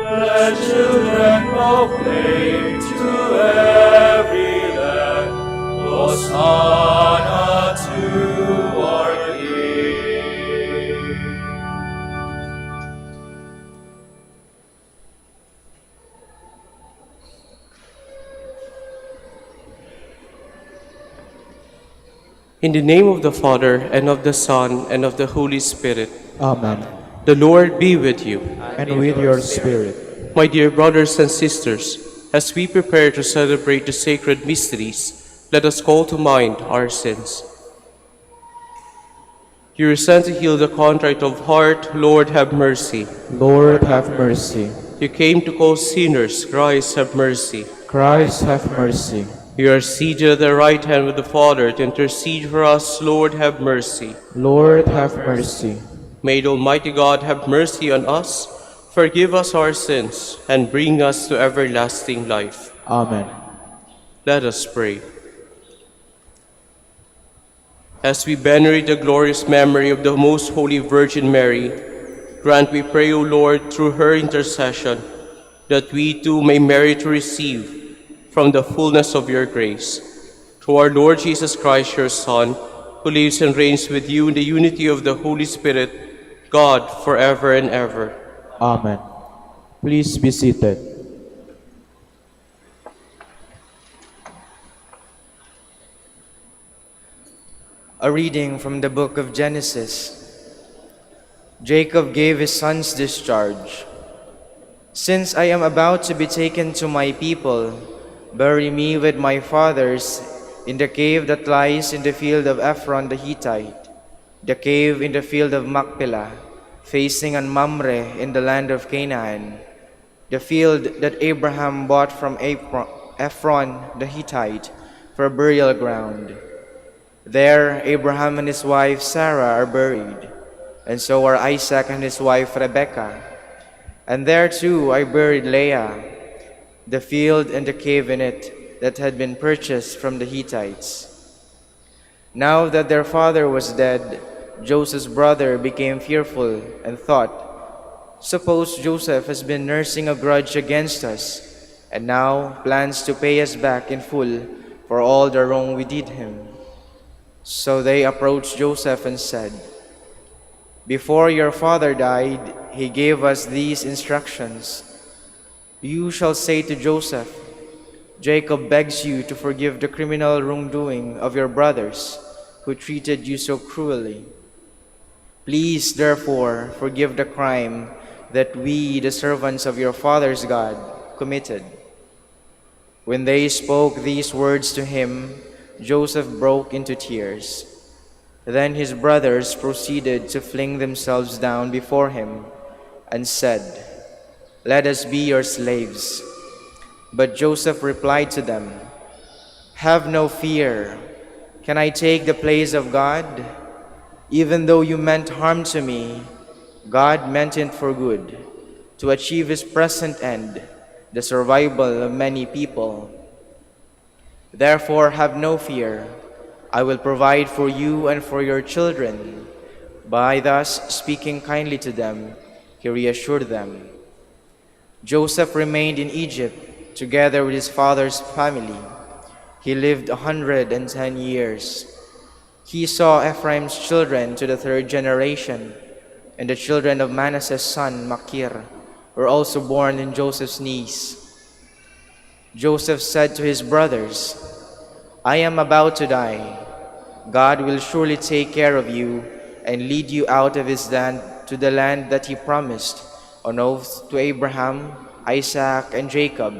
Let children proclaim to every land, Hosanna to our King. In the name of the Father, and of the Son, and of the Holy Spirit. Amen. The Lord be with you. And with your spirit. My dear brothers and sisters, as we prepare to celebrate the sacred mysteries, let us call to mind our sins. You are sent to heal the contrite of heart. Lord, have mercy. Lord, have mercy. You came to call sinners. Christ, have mercy. Christ, have mercy. You are seated at the right hand of the Father to intercede for us. Lord, have mercy. Lord, have mercy. May the Almighty God have mercy on us, forgive us our sins, and bring us to everlasting life. Amen. Let us pray. As we venerate the glorious memory of the Most Holy Virgin Mary, grant, we pray, O Lord, through her intercession, that we too may merit to receive from the fullness of your grace. Through our Lord Jesus Christ, your Son, who lives and reigns with you in the unity of the Holy Spirit, God, forever and ever. Amen. Please be seated. A reading from the book of Genesis. Jacob gave his sons this charge: "Since I am about to be taken to my people, bury me with my fathers in the cave that lies in the field of Ephron the Hittite, the cave in the field of Machpelah, facing on Mamre in the land of Canaan, the field that Abraham bought from Ephron the Hittite for a burial ground. There Abraham and his wife Sarah are buried, and so are Isaac and his wife Rebekah. And there too I buried Leah, the field and the cave in it that had been purchased from the Hittites." Now that their father was dead, Joseph's brother became fearful and thought, "Suppose Joseph has been nursing a grudge against us, and now plans to pay us back in full for all the wrong we did him." So they approached Joseph and said, "Before your father died, he gave us these instructions. You shall say to Joseph, 'Jacob begs you to forgive the criminal wrongdoing of your brothers who treated you so cruelly. Please, therefore, forgive the crime that we, the servants of your father's God, committed.'" When they spoke these words to him, Joseph broke into tears. Then his brothers proceeded to fling themselves down before him and said, "Let us be your slaves." But Joseph replied to them, "Have no fear. Can I take the place of God? Even though you meant harm to me, God meant it for good, to achieve his present end, the survival of many people. Therefore, have no fear. I will provide for you and for your children. By thus speaking kindly to them, he reassured them. Joseph remained in Egypt together with his father's family. He lived 110 years. He saw Ephraim's children to the third generation, and the children of Manasseh's son Machir were also born in Joseph's knees. Joseph said to his brothers, I am about to die. God will surely take care of you and lead you out of his land to the land that he promised on oath to Abraham, Isaac, and Jacob.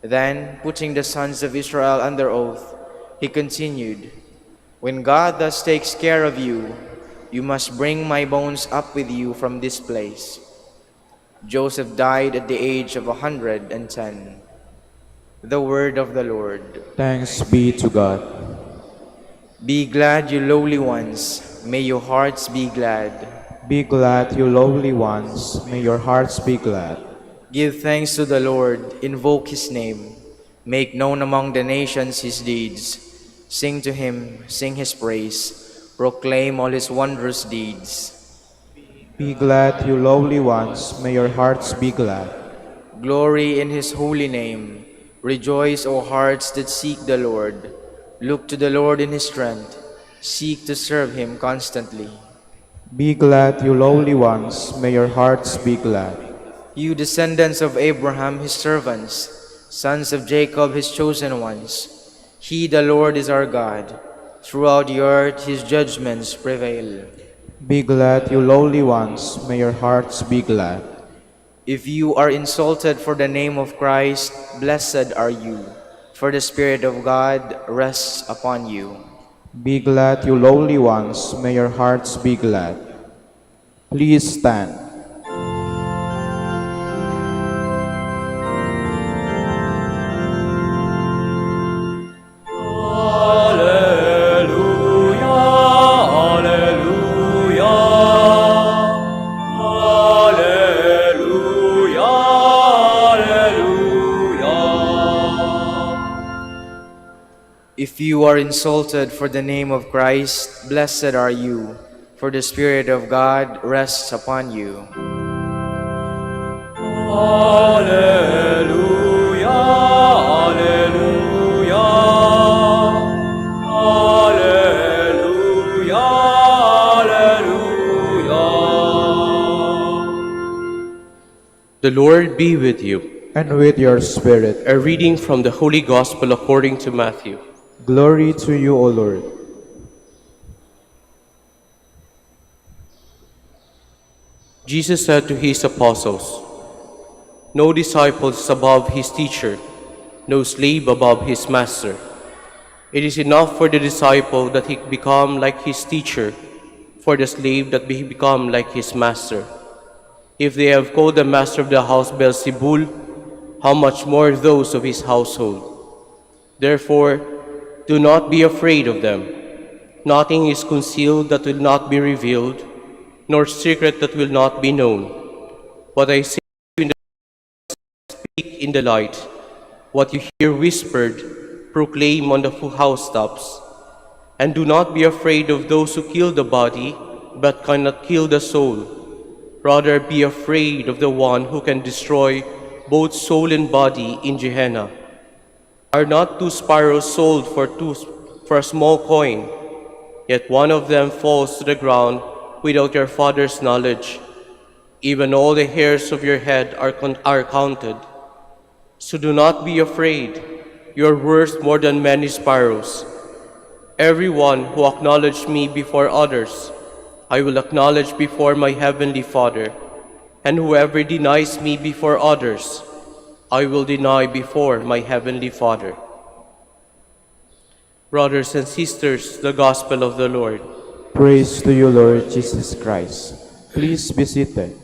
Then, putting the sons of Israel under oath, he continued, When God thus takes care of you, you must bring my bones up with you from this place. Joseph died at the age of 110. The word of the Lord. Thanks be to God. Be glad, you lowly ones. May your hearts be glad. Be glad, you lowly ones. May your hearts be glad. Give thanks to the Lord. Invoke his name. Make known among the nations his deeds. Sing to him, sing his praise. Proclaim all his wondrous deeds. Be glad, you lowly ones. May your hearts be glad. Glory in his holy name. Rejoice, O hearts that seek the Lord. Look to the Lord in his strength. Seek to serve him constantly. Be glad, you lowly ones. May your hearts be glad. You descendants of Abraham, his servants, sons of Jacob, his chosen ones. He, the Lord, is our God. Throughout the earth, his judgments prevail. Be glad, you lowly ones. May your hearts be glad. If you are insulted for the name of Christ, blessed are you, for the Spirit of God rests upon you. Be glad, you lowly ones. May your hearts be glad. Please stand. If you are insulted for the name of Christ, blessed are you, for the Spirit of God rests upon you. Alleluia, alleluia, alleluia, alleluia. The Lord be with you. And with your spirit. A reading from the Holy Gospel according to Matthew. Glory to you, O Lord. Jesus said to his apostles, No disciple is above his teacher, no slave above his master. It is enough for the disciple that he become like his teacher, for the slave that he become like his master. If they have called the master of the house Beelzebul, how much more those of his household? Therefore, do not be afraid of them. Nothing is concealed that will not be revealed, nor secret that will not be known. What I say in the speak in the light. What you hear whispered, proclaim on the housetops. And do not be afraid of those who kill the body, but cannot kill the soul. Rather be afraid of the one who can destroy both soul and body in Gehenna. Are not 2 sparrows sold for a small coin? Yet one of them falls to the ground without your Father's knowledge. Even all the hairs of your head are counted. So do not be afraid. You are worth more than many sparrows. Everyone who acknowledges me before others, I will acknowledge before my heavenly Father. And whoever denies me before others, I will deny before my heavenly Father. Brothers and sisters, the Gospel of the Lord. Praise to you, Lord Jesus Christ. Please be seated.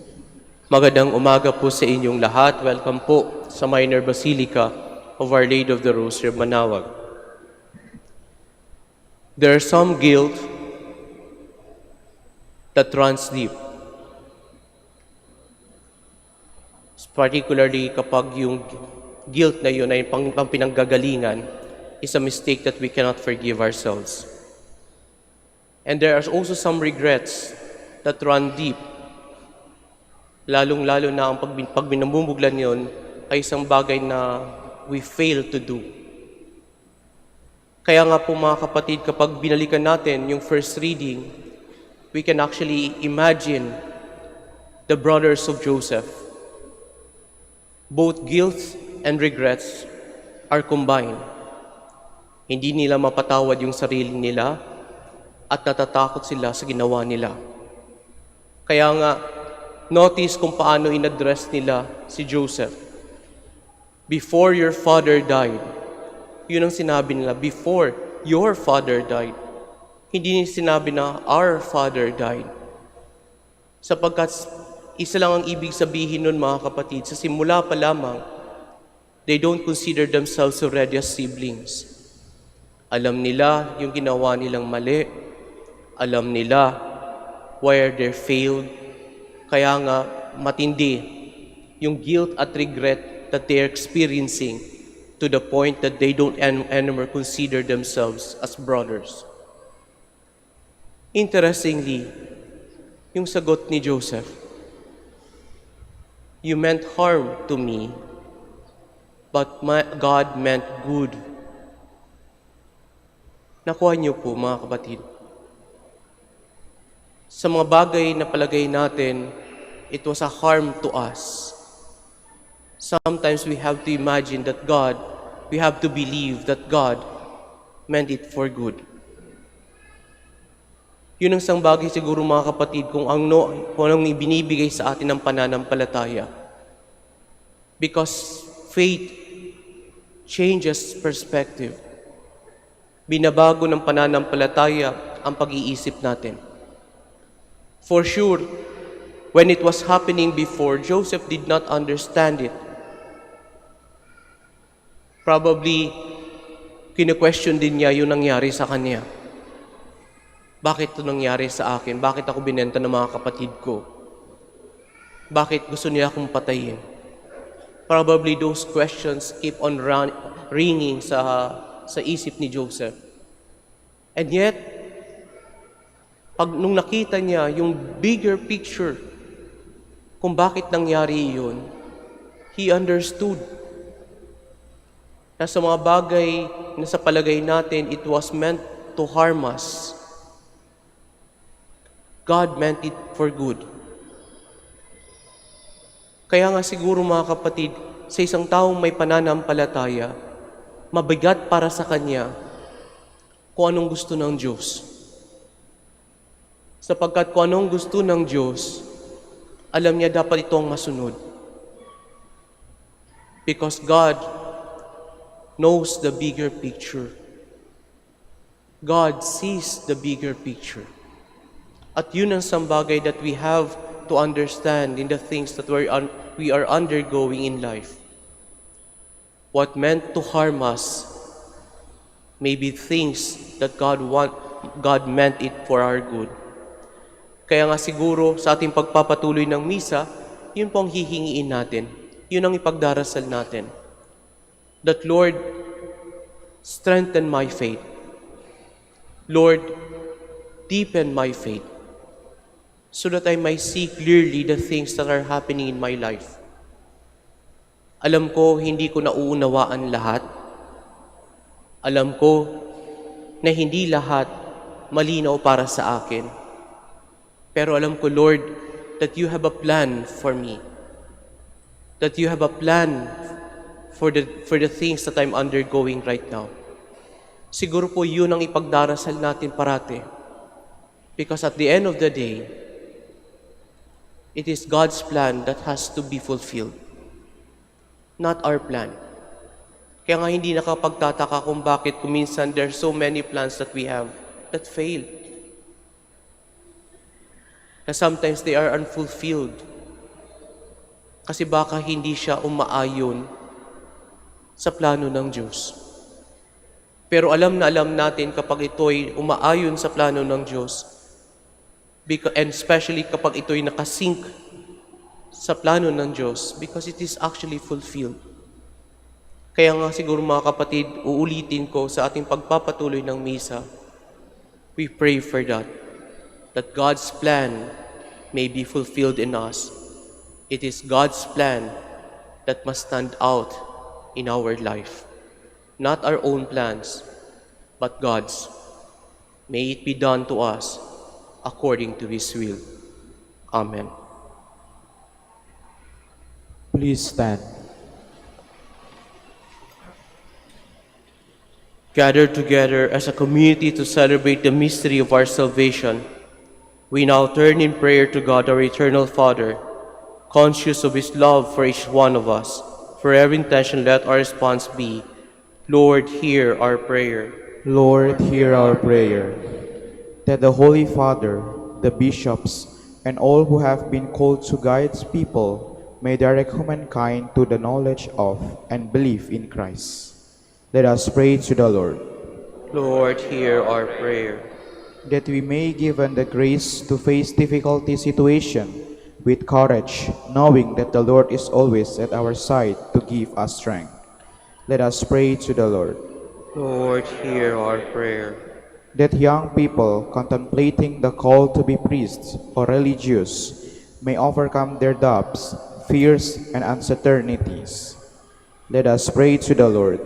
Magandang umaga po sa inyong lahat. Welcome po sa Minor Basilica of Our Lady of the Rosary of Manaoag. There is some guilt that runs deep. particularly kapag yung guilt na yun ay pang pinanggagalingan, is a mistake that we cannot forgive ourselves. And there are also some regrets that run deep. Lalong-lalo na ang pag binamumuglan yun ay isang bagay na we fail to do. Kaya nga po mga kapatid, kapag binalikan natin yung first reading, we can actually imagine the brothers of Joseph. Both guilt and regrets are combined. Hindi nila mapatawad yung sarili nila at natatakot sila sa ginawa nila. Kaya nga, notice kung paano in-address nila si Joseph. Before your father died. Yun ang sinabi nila, before your father died. Hindi nila sinabi na our father died. Sapagkat isa lang ang ibig sabihin nun mga kapatid, sa simula pa lamang, they don't consider themselves already as siblings. Alam nila yung ginawa nilang mali. Alam nila where they failed. Kaya nga matindi yung guilt at regret that they are experiencing to the point that they don't anymore consider themselves as brothers. Interestingly, yung sagot ni Joseph, you meant harm to me, but God meant good. Nakuha niyo po mga kapatid. Sa mga bagay na palagay natin, it was a harm to us. Sometimes we have to imagine that God, we have to believe that God meant it for good. Yun ang isang bagay siguro mga kapatid kung anong ibinibigay sa atin ng pananampalataya. Because faith changes perspective. Binabago ng pananampalataya ang pag-iisip natin. For sure, when it was happening before, Joseph did not understand it. Probably, kine-question din niya yung nangyari sa kanya. Bakit ito nangyari sa akin? Bakit ako binenta ng mga kapatid ko? Bakit gusto niya akong patayin? Probably those questions keep on ringing sa isip ni Joseph. And yet, nung nakita niya yung bigger picture kung bakit nangyari yun, he understood na sa mga bagay na sa palagay natin, it was meant to harm us. God meant it for good. Kaya nga siguro mga kapatid, sa isang taong may pananampalataya, mabigat para sa kanya kung anong gusto ng Diyos. Sapagkat kung anong gusto ng Diyos, alam niya dapat ito ang masunod. Because God knows the bigger picture. God sees the bigger picture. At yun ang isang bagay that we have to understand in the things that we are undergoing in life. What meant to harm us may be things that God meant it for our good. Kaya nga siguro sa ating pagpapatuloy ng misa, yun po ang hihingiin natin. Yun ang ipagdarasal natin. That Lord, strengthen my faith. Lord, deepen my faith so that I may see clearly the things that are happening in my life. Alam ko, hindi ko nauunawaan lahat. Alam ko na hindi lahat malinaw para sa akin. Pero alam ko, Lord, that you have a plan for me. That you have a plan for the things that I'm undergoing right now. Siguro po yun ang ipagdarasal natin parate. Because at the end of the day, it is God's plan that has to be fulfilled. Not our plan. Kaya nga hindi nakapagtataka kung bakit kuminsan there are so many plans that we have that fail. Na sometimes they are unfulfilled. Kasi baka hindi siya umaayon sa plano ng Diyos. Pero alam na alam natin kapag ito'y umaayon sa plano ng Diyos, and especially kapag ito'y nakasync sa plano ng Diyos because it is actually fulfilled. Kaya nga siguro mga kapatid, uulitin ko sa ating pagpapatuloy ng misa, we pray for that God's plan may be fulfilled in us. It is God's plan that must stand out in our life. Not our own plans, but God's. May it be done to us according to His will. Amen. Please stand. Gathered together as a community to celebrate the mystery of our salvation, we now turn in prayer to God, our eternal Father, conscious of His love for each one of us. For every intention, let our response be, Lord, hear our prayer. Lord, hear our prayer. That the Holy Father, the bishops, and all who have been called to guide people may direct humankind to the knowledge of and belief in Christ. Let us pray to the Lord. Lord, hear our prayer. That we may be given the grace to face difficulty situation with courage, knowing that the Lord is always at our side to give us strength. Let us pray to the Lord. Lord, hear our prayer. That young people contemplating the call to be priests or religious may overcome their doubts, fears, and uncertainties. Let us pray to the Lord.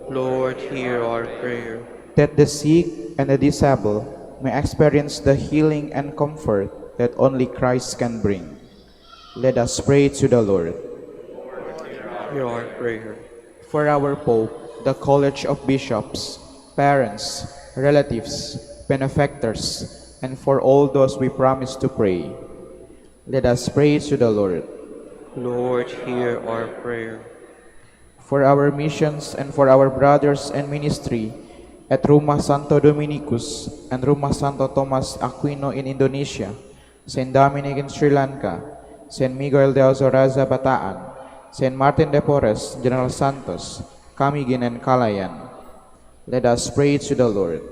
Lord, hear our prayer. That the sick and the disabled may experience the healing and comfort that only Christ can bring. Let us pray to the Lord. Hear our prayer. For our Pope, the College of Bishops, parents, relatives, benefactors, and for all those we promise to pray, let us pray to the Lord. Lord, hear our prayer. For our missions and for our brothers and ministry at Rumah Santo Dominicus and Rumah Santo Tomas Aquino in Indonesia, St. Dominic in Sri Lanka, St. Miguel de Alzoraza Bataan, St. Martin de Porres, General Santos, Camiguin and Calayan. Let us pray to the Lord.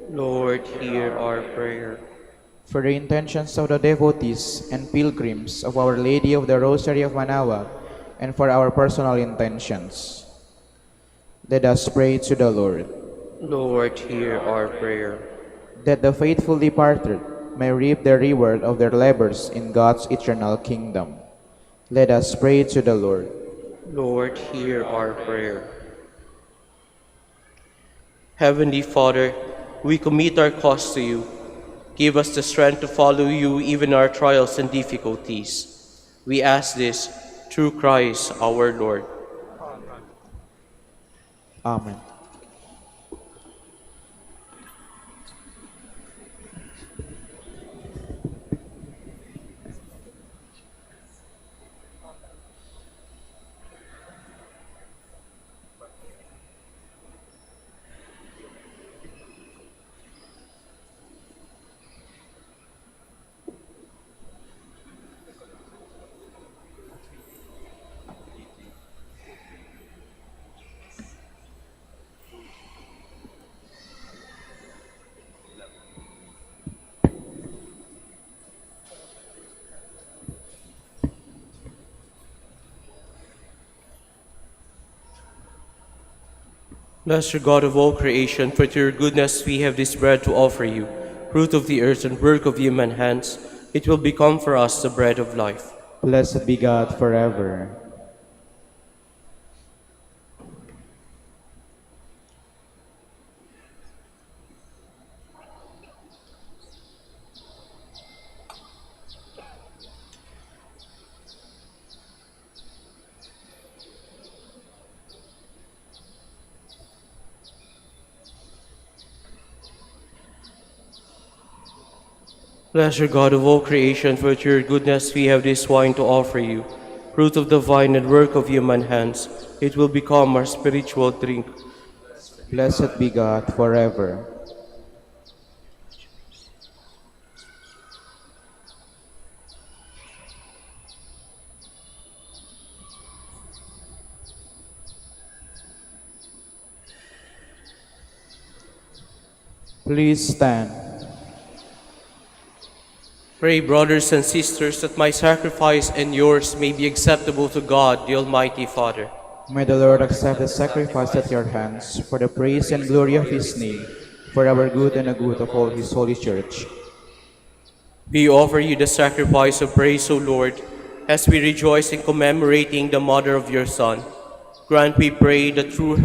Lord, hear our prayer. For the intentions of the devotees and pilgrims of Our Lady of the Rosary of Manaoag, and for our personal intentions, let us pray to the Lord. Lord, hear our prayer. That the faithful departed may reap the reward of their labors in God's eternal kingdom. Let us pray to the Lord. Lord, hear our prayer. Heavenly Father, we commit our cause to you. Give us the strength to follow you even in our trials and difficulties. We ask this through Christ our Lord. Amen. Blessed God of all creation, for to your goodness we have this bread to offer you, fruit of the earth and work of human hands. It will become for us the bread of life. Blessed be God forever. Blessed God of all creation, for to your goodness we have this wine to offer you, fruit of the vine and work of human hands. It will become our spiritual drink. Blessed be God forever. Please stand. Pray, brothers and sisters, that my sacrifice and yours may be acceptable to God, the Almighty Father. May the Lord accept the sacrifice at your hands for the praise and glory of his name, for our good and the good of all his holy church. We offer you the sacrifice of praise, O Lord, as we rejoice in commemorating the mother of your Son. Grant, we pray, that through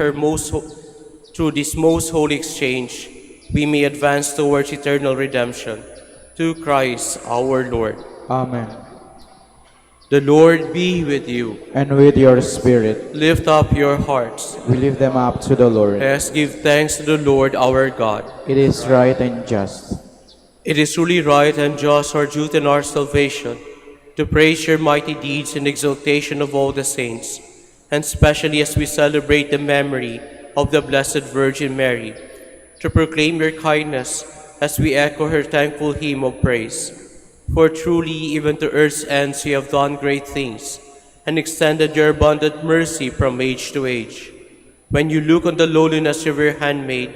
this most holy exchange, we may advance towards eternal redemption. Through Christ our Lord. Amen. The Lord be with you. And with your spirit, Lift up your hearts. we lift them up to the Lord. Let us give thanks to the Lord our God. It is right and just. It is truly right and just, our duty and our salvation, to praise your mighty deeds in exaltation of all the saints, and especially as we celebrate the memory of the Blessed Virgin Mary, to proclaim your kindness as we echo her thankful hymn of praise. For truly, even to earth's ends you have done great things, and extended your abundant mercy from age to age. When you look on the lowliness of your handmaid,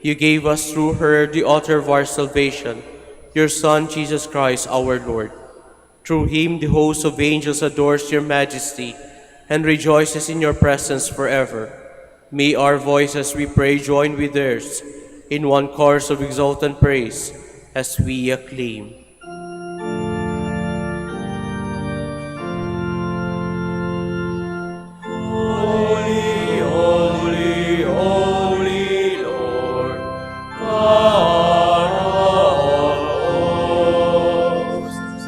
you gave us through her the author of our salvation, your Son, Jesus Christ, our Lord. Through him the host of angels adores your majesty and rejoices in your presence forever. May our voices, we pray, join with theirs in one chorus of exultant praise as we acclaim. Holy, holy, holy Lord, God of hosts.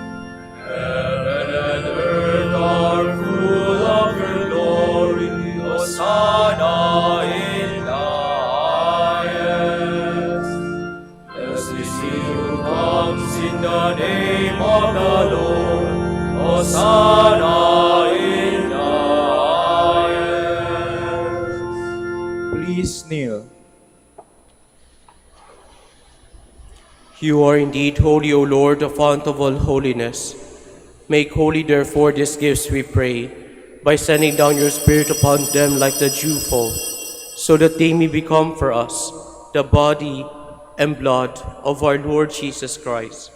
Heaven and earth are full of your glory. Hosanna in the highest. Blessed is he who comes in the name of the Lord. Hosanna in the Please kneel. You are indeed holy, O Lord, the fount of all holiness. Make holy, therefore, these gifts, we pray, by sending down your Spirit upon them like the dewfall, so that they may become for us the body and blood of our Lord Jesus Christ.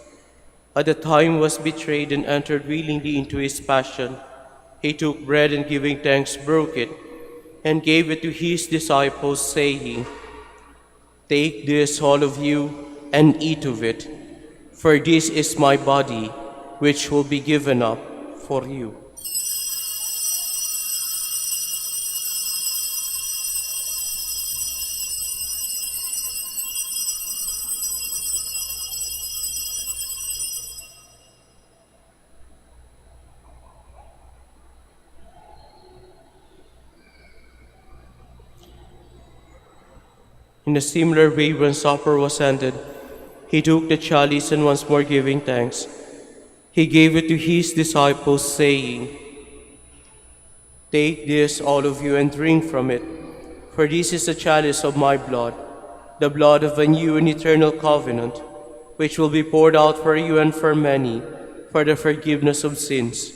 At the time he was betrayed and entered willingly into his passion, he took bread and giving thanks broke it, and gave it to his disciples, saying, "Take this, all of you, and eat of it, for this is my body, which will be given up for you." In a similar way, when supper was ended, he took the chalice and once more giving thanks, he gave it to his disciples, saying, "Take this, all of you, and drink from it, for this is the chalice of my blood, the blood of a new and eternal covenant, which will be poured out for you and for many for the forgiveness of sins.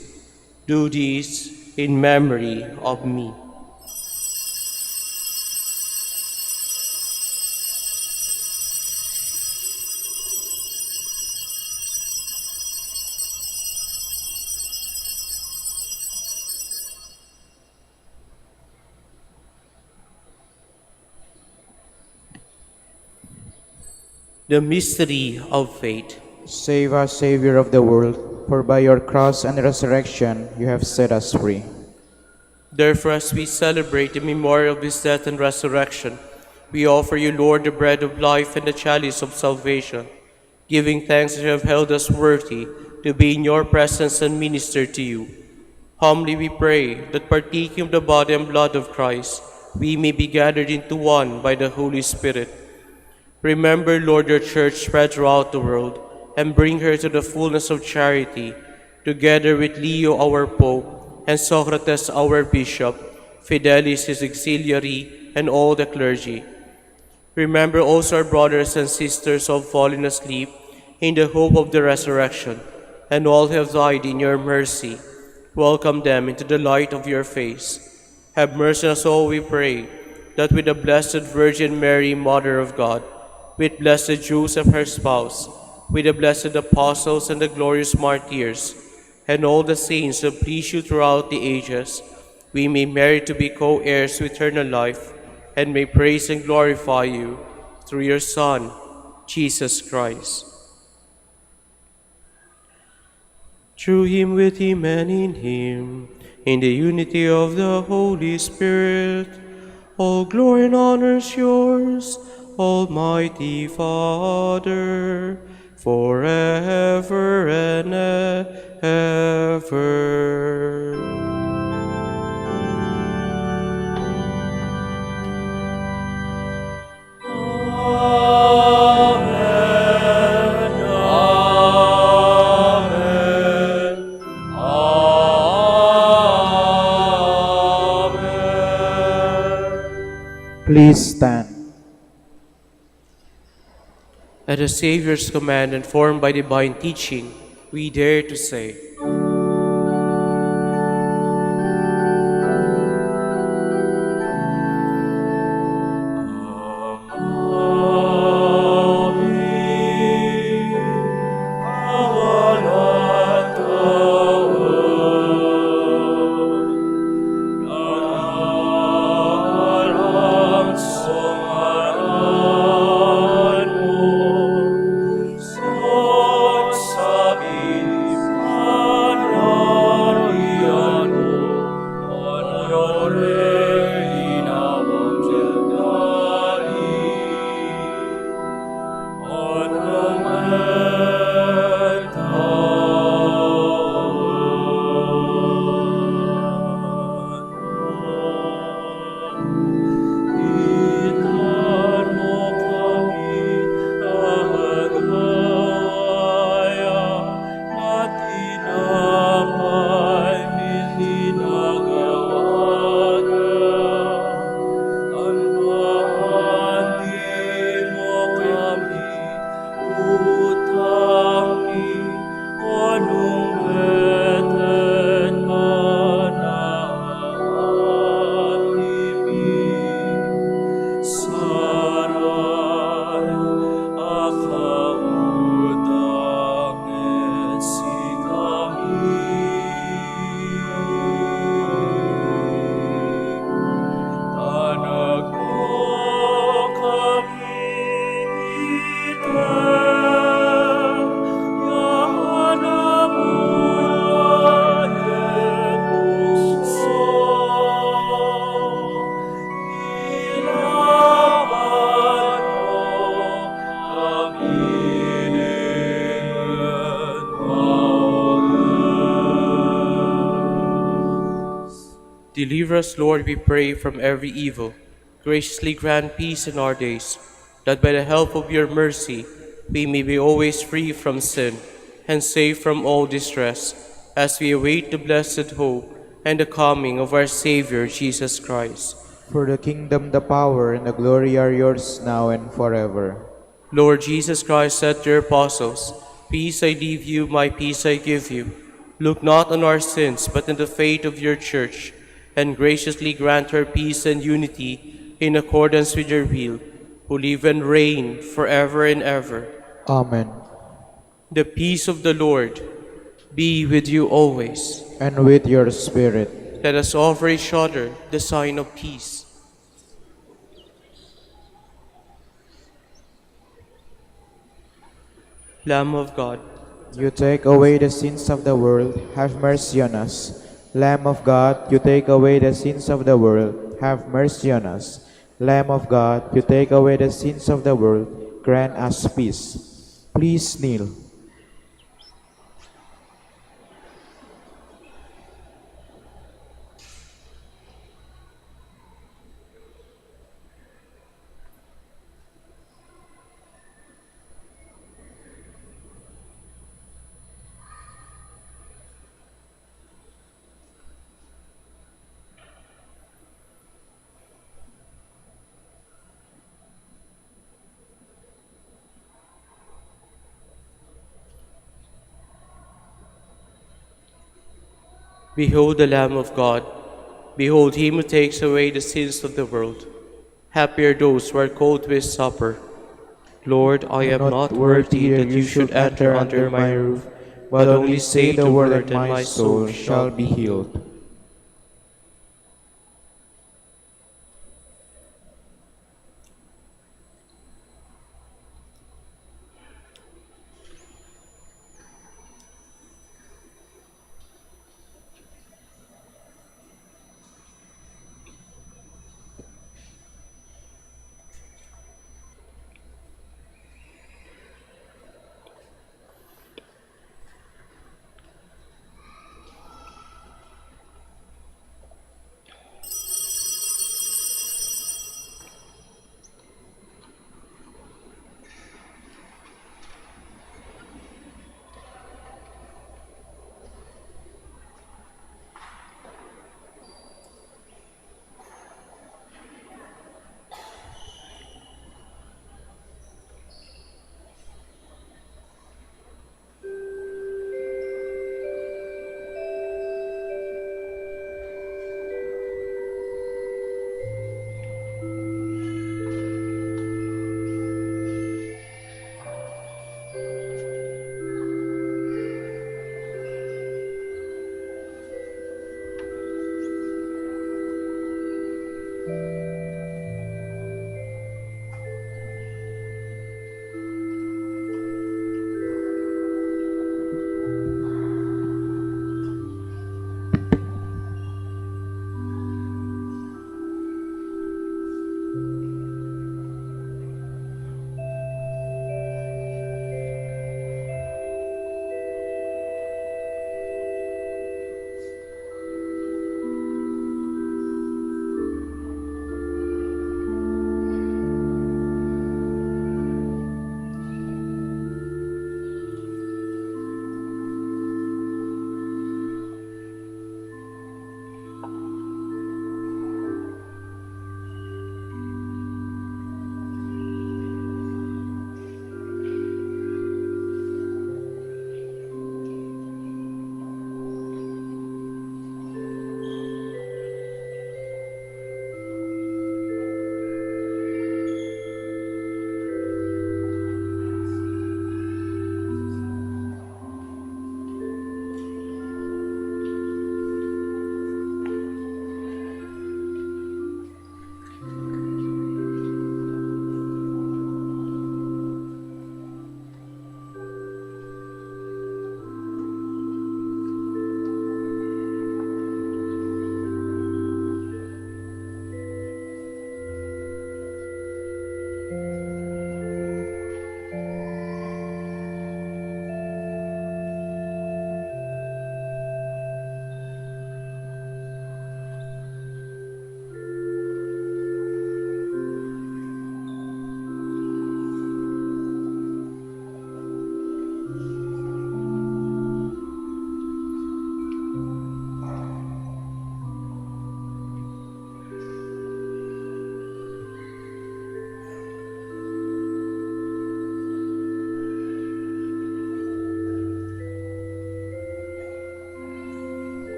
Do this in memory of me." The mystery of faith. Save us, Savior of the world, for by your cross and resurrection you have set us free. Therefore, as we celebrate the memorial of his death and resurrection, we offer you, Lord, the bread of life and the chalice of salvation, giving thanks that you have held us worthy to be in your presence and minister to you. Humbly we pray that, partaking of the body and blood of Christ, we may be gathered into one by the Holy Spirit. Remember, Lord, your church spread throughout the world, and bring her to the fullness of charity, together with Leo, our Pope, and Socrates, our Bishop, Fidelis, his auxiliary, and all the clergy. Remember also our brothers and sisters who have fallen asleep in the hope of the resurrection, and all who have died in your mercy. Welcome them into the light of your face. Have mercy on us all, we pray, that with the Blessed Virgin Mary, Mother of God, with blessed Joseph, her spouse, with the blessed apostles and the glorious martyrs, and all the saints who please you throughout the ages, we may merit to be co-heirs to eternal life, and may praise and glorify you through your Son, Jesus Christ. Through him, with him, and in him, in the unity of the Holy Spirit, all glory and honor is yours, Almighty Father, forever and ever. Please stand. At the Savior's command and formed by divine teaching, we dare to say, Deliver us, Lord, we pray, from every evil. Graciously grant peace in our days, that by the help of your mercy we may be always free from sin and safe from all distress, as we await the blessed hope and the coming of our Savior, Jesus Christ. For the kingdom, the power, and the glory are yours now and forever. Lord Jesus Christ said to your apostles, "Peace I leave you, my peace I give you. Look not on our sins, but on the faith of your church, and graciously grant her peace and unity in accordance with your will, who live and reign forever and ever." Amen. The peace of the Lord be with you always. And with your spirit. Let us offer each other the sign of peace. Lamb of God, You take away the sins of the world, have mercy on us. Lamb of God, you take away the sins of the world, have mercy on us. Lamb of God, you take away the sins of the world, grant us peace. Please kneel. behold the Lamb of God. Behold him who takes away the sins of the world. Happy are those who are called to his supper. Lord, I am not worthy that you should enter under my roof, but only say the word and my soul shall be healed.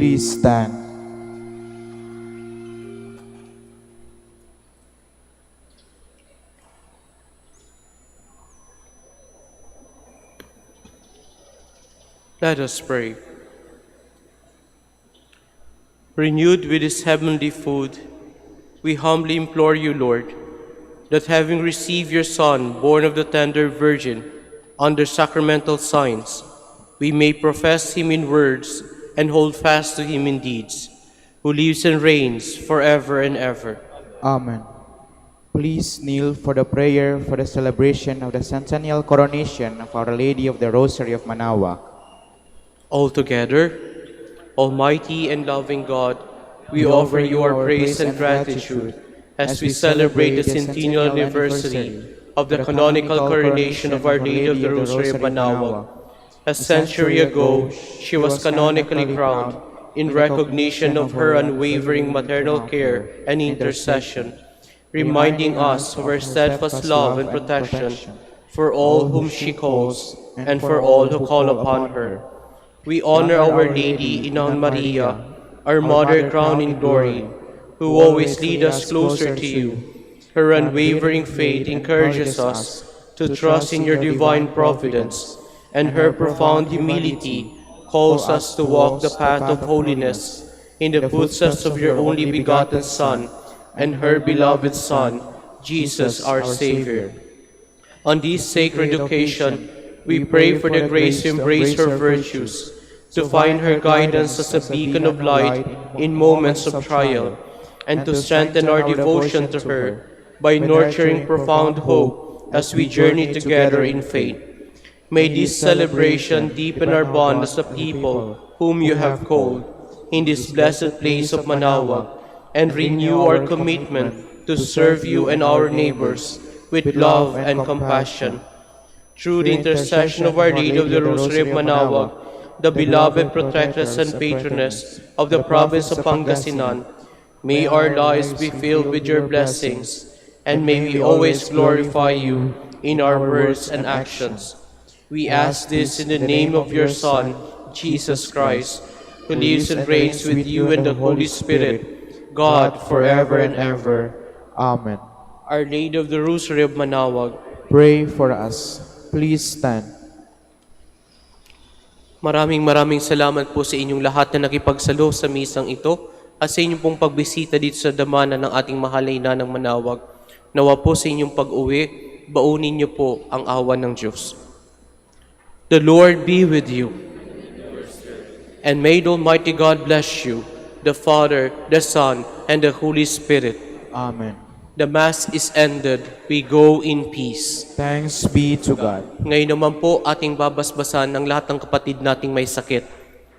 Please stand. Let us pray. Renewed with this heavenly food, we humbly implore you, Lord, that having received your Son, born of the tender Virgin, under sacramental signs, we may profess him in words and hold fast to him in deeds, who lives and reigns forever and ever. Amen. Please kneel for the prayer for the celebration of the centennial coronation of Our Lady of the Rosary of Manaoag. Altogether, Almighty and loving God, we offer you our praise and gratitude as we celebrate the centennial anniversary of the canonical coronation of Our Lady of the Rosary of Manaoag. A century ago, she was canonically crowned in recognition of her unwavering maternal care and intercession, reminding us of her steadfast love and protection for all whom she calls and for all who call upon her. We honor Our Lady, Ina Maria, our Mother crowned in glory, who always lead us closer to you. Her unwavering faith encourages us to trust in your divine providence, and her profound humility calls us to walk the path of holiness in the footsteps of your only begotten Son and her beloved Son, Jesus our Savior. On this sacred occasion, we pray for the grace to embrace her virtues, to find her guidance as a beacon of light in moments of trial, and to strengthen our devotion to her by nurturing profound hope as we journey together in faith. May this celebration deepen our bond as a people whom you have called in this blessed place of Manaoag, and renew our commitment to serve you and our neighbors with love and compassion. Through the intercession of Our Lady of the Rosary of Manaoag, the beloved protectress and patroness of the province of Pangasinan, may our lives be filled with your blessings, and may we always glorify you in our words and actions. We ask this in the name of your Son, Jesus Christ, who lives and reigns with you and the Holy Spirit, God, forever and ever. Amen. Our Lady of the Rosary of Manaoag, Pray for us. Please stand. maraming salamat po sa inyong lahat na nakipagsalo sa misang ito at sa inyong pong pagbisita dito sa damanan ng ating mahal na ina ng Manaoag. Nawa po sa inyong pag-uwi, baunin niyo po ang awa ng Diyos. The Lord be with you. And may the Almighty God bless you, the Father, the Son, and the Holy Spirit. Amen. The Mass is ended. We go in peace. Thanks be to God. Ngayon naman po ating babasbasan ang lahat ng kapatid nating may sakit.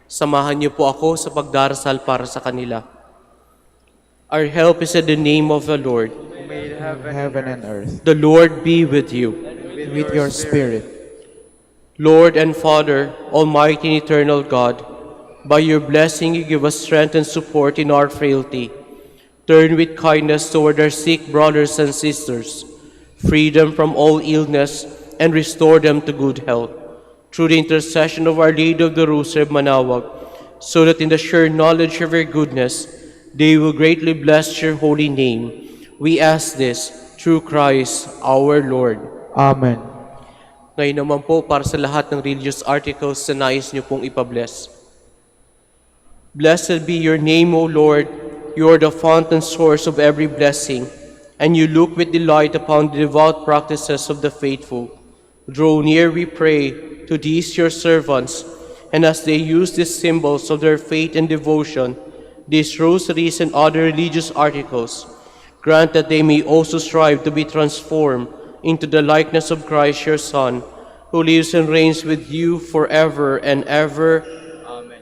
Samahan niyo po ako sa pagdarasal para sa kanila. Our help is in the name of the Lord. Who made heaven and earth. The Lord be with you. With your spirit. Lord and Father, Almighty and eternal God, by your blessing you give us strength and support in our frailty. Turn with kindness toward our sick brothers and sisters, free them from all illness, and restore them to good health. Through the intercession of Our Lady of the Rosary of Manaoag, so that in the sure knowledge of your goodness, they will greatly bless your holy name. We ask this through Christ our Lord. Amen. Ngayon naman po para sa lahat ng religious articles na nais niyo pong ipabless. Blessed be your name, O Lord. You are the fount and source of every blessing, and you look with delight upon the devout practices of the faithful. Draw near, we pray, to these your servants, and as they use these symbols of their faith and devotion, these rosaries and other religious articles, grant that they may also strive to be transformed into the likeness of Christ your Son, who lives and reigns with you forever and ever.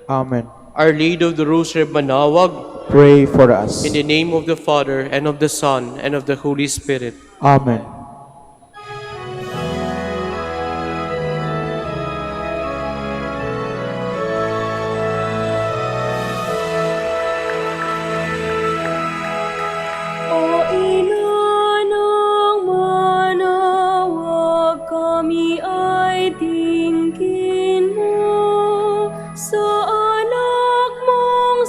Amen. Our Lady of the Rosary of Manaoag, Pray for us. in the name of the Father, and of the Son, and of the Holy Spirit. Amen. O ina ng Manaoag, kami ay tingin mo sa anak mong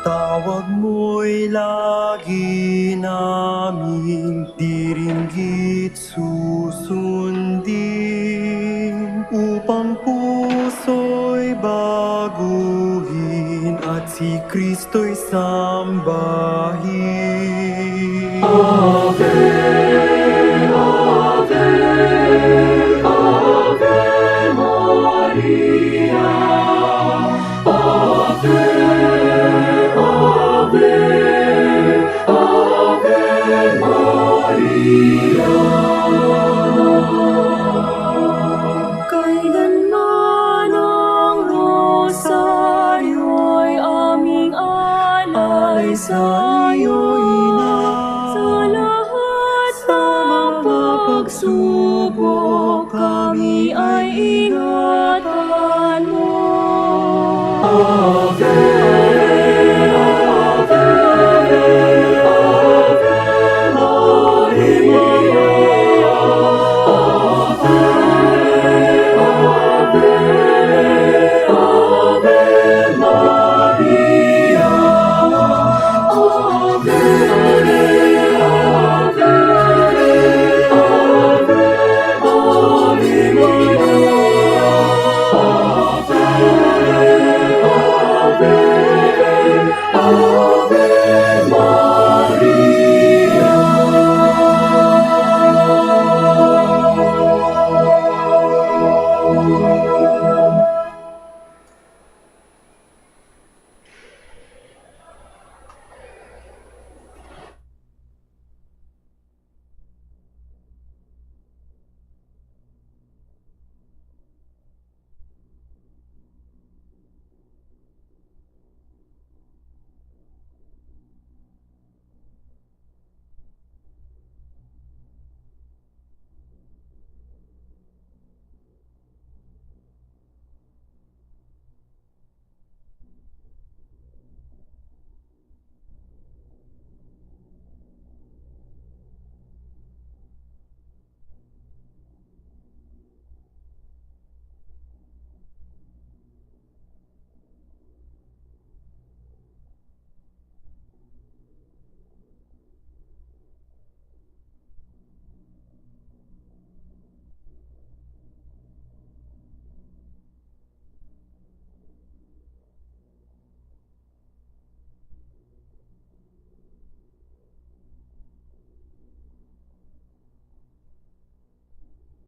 Tawag mo'y lagi naming diringgit susundin, upang puso'y baguhin at si Kristo'y sambahin. Kailanman ang rosaryo'y aming alay sa iyo, Ina, sa lahat ng pagsubok.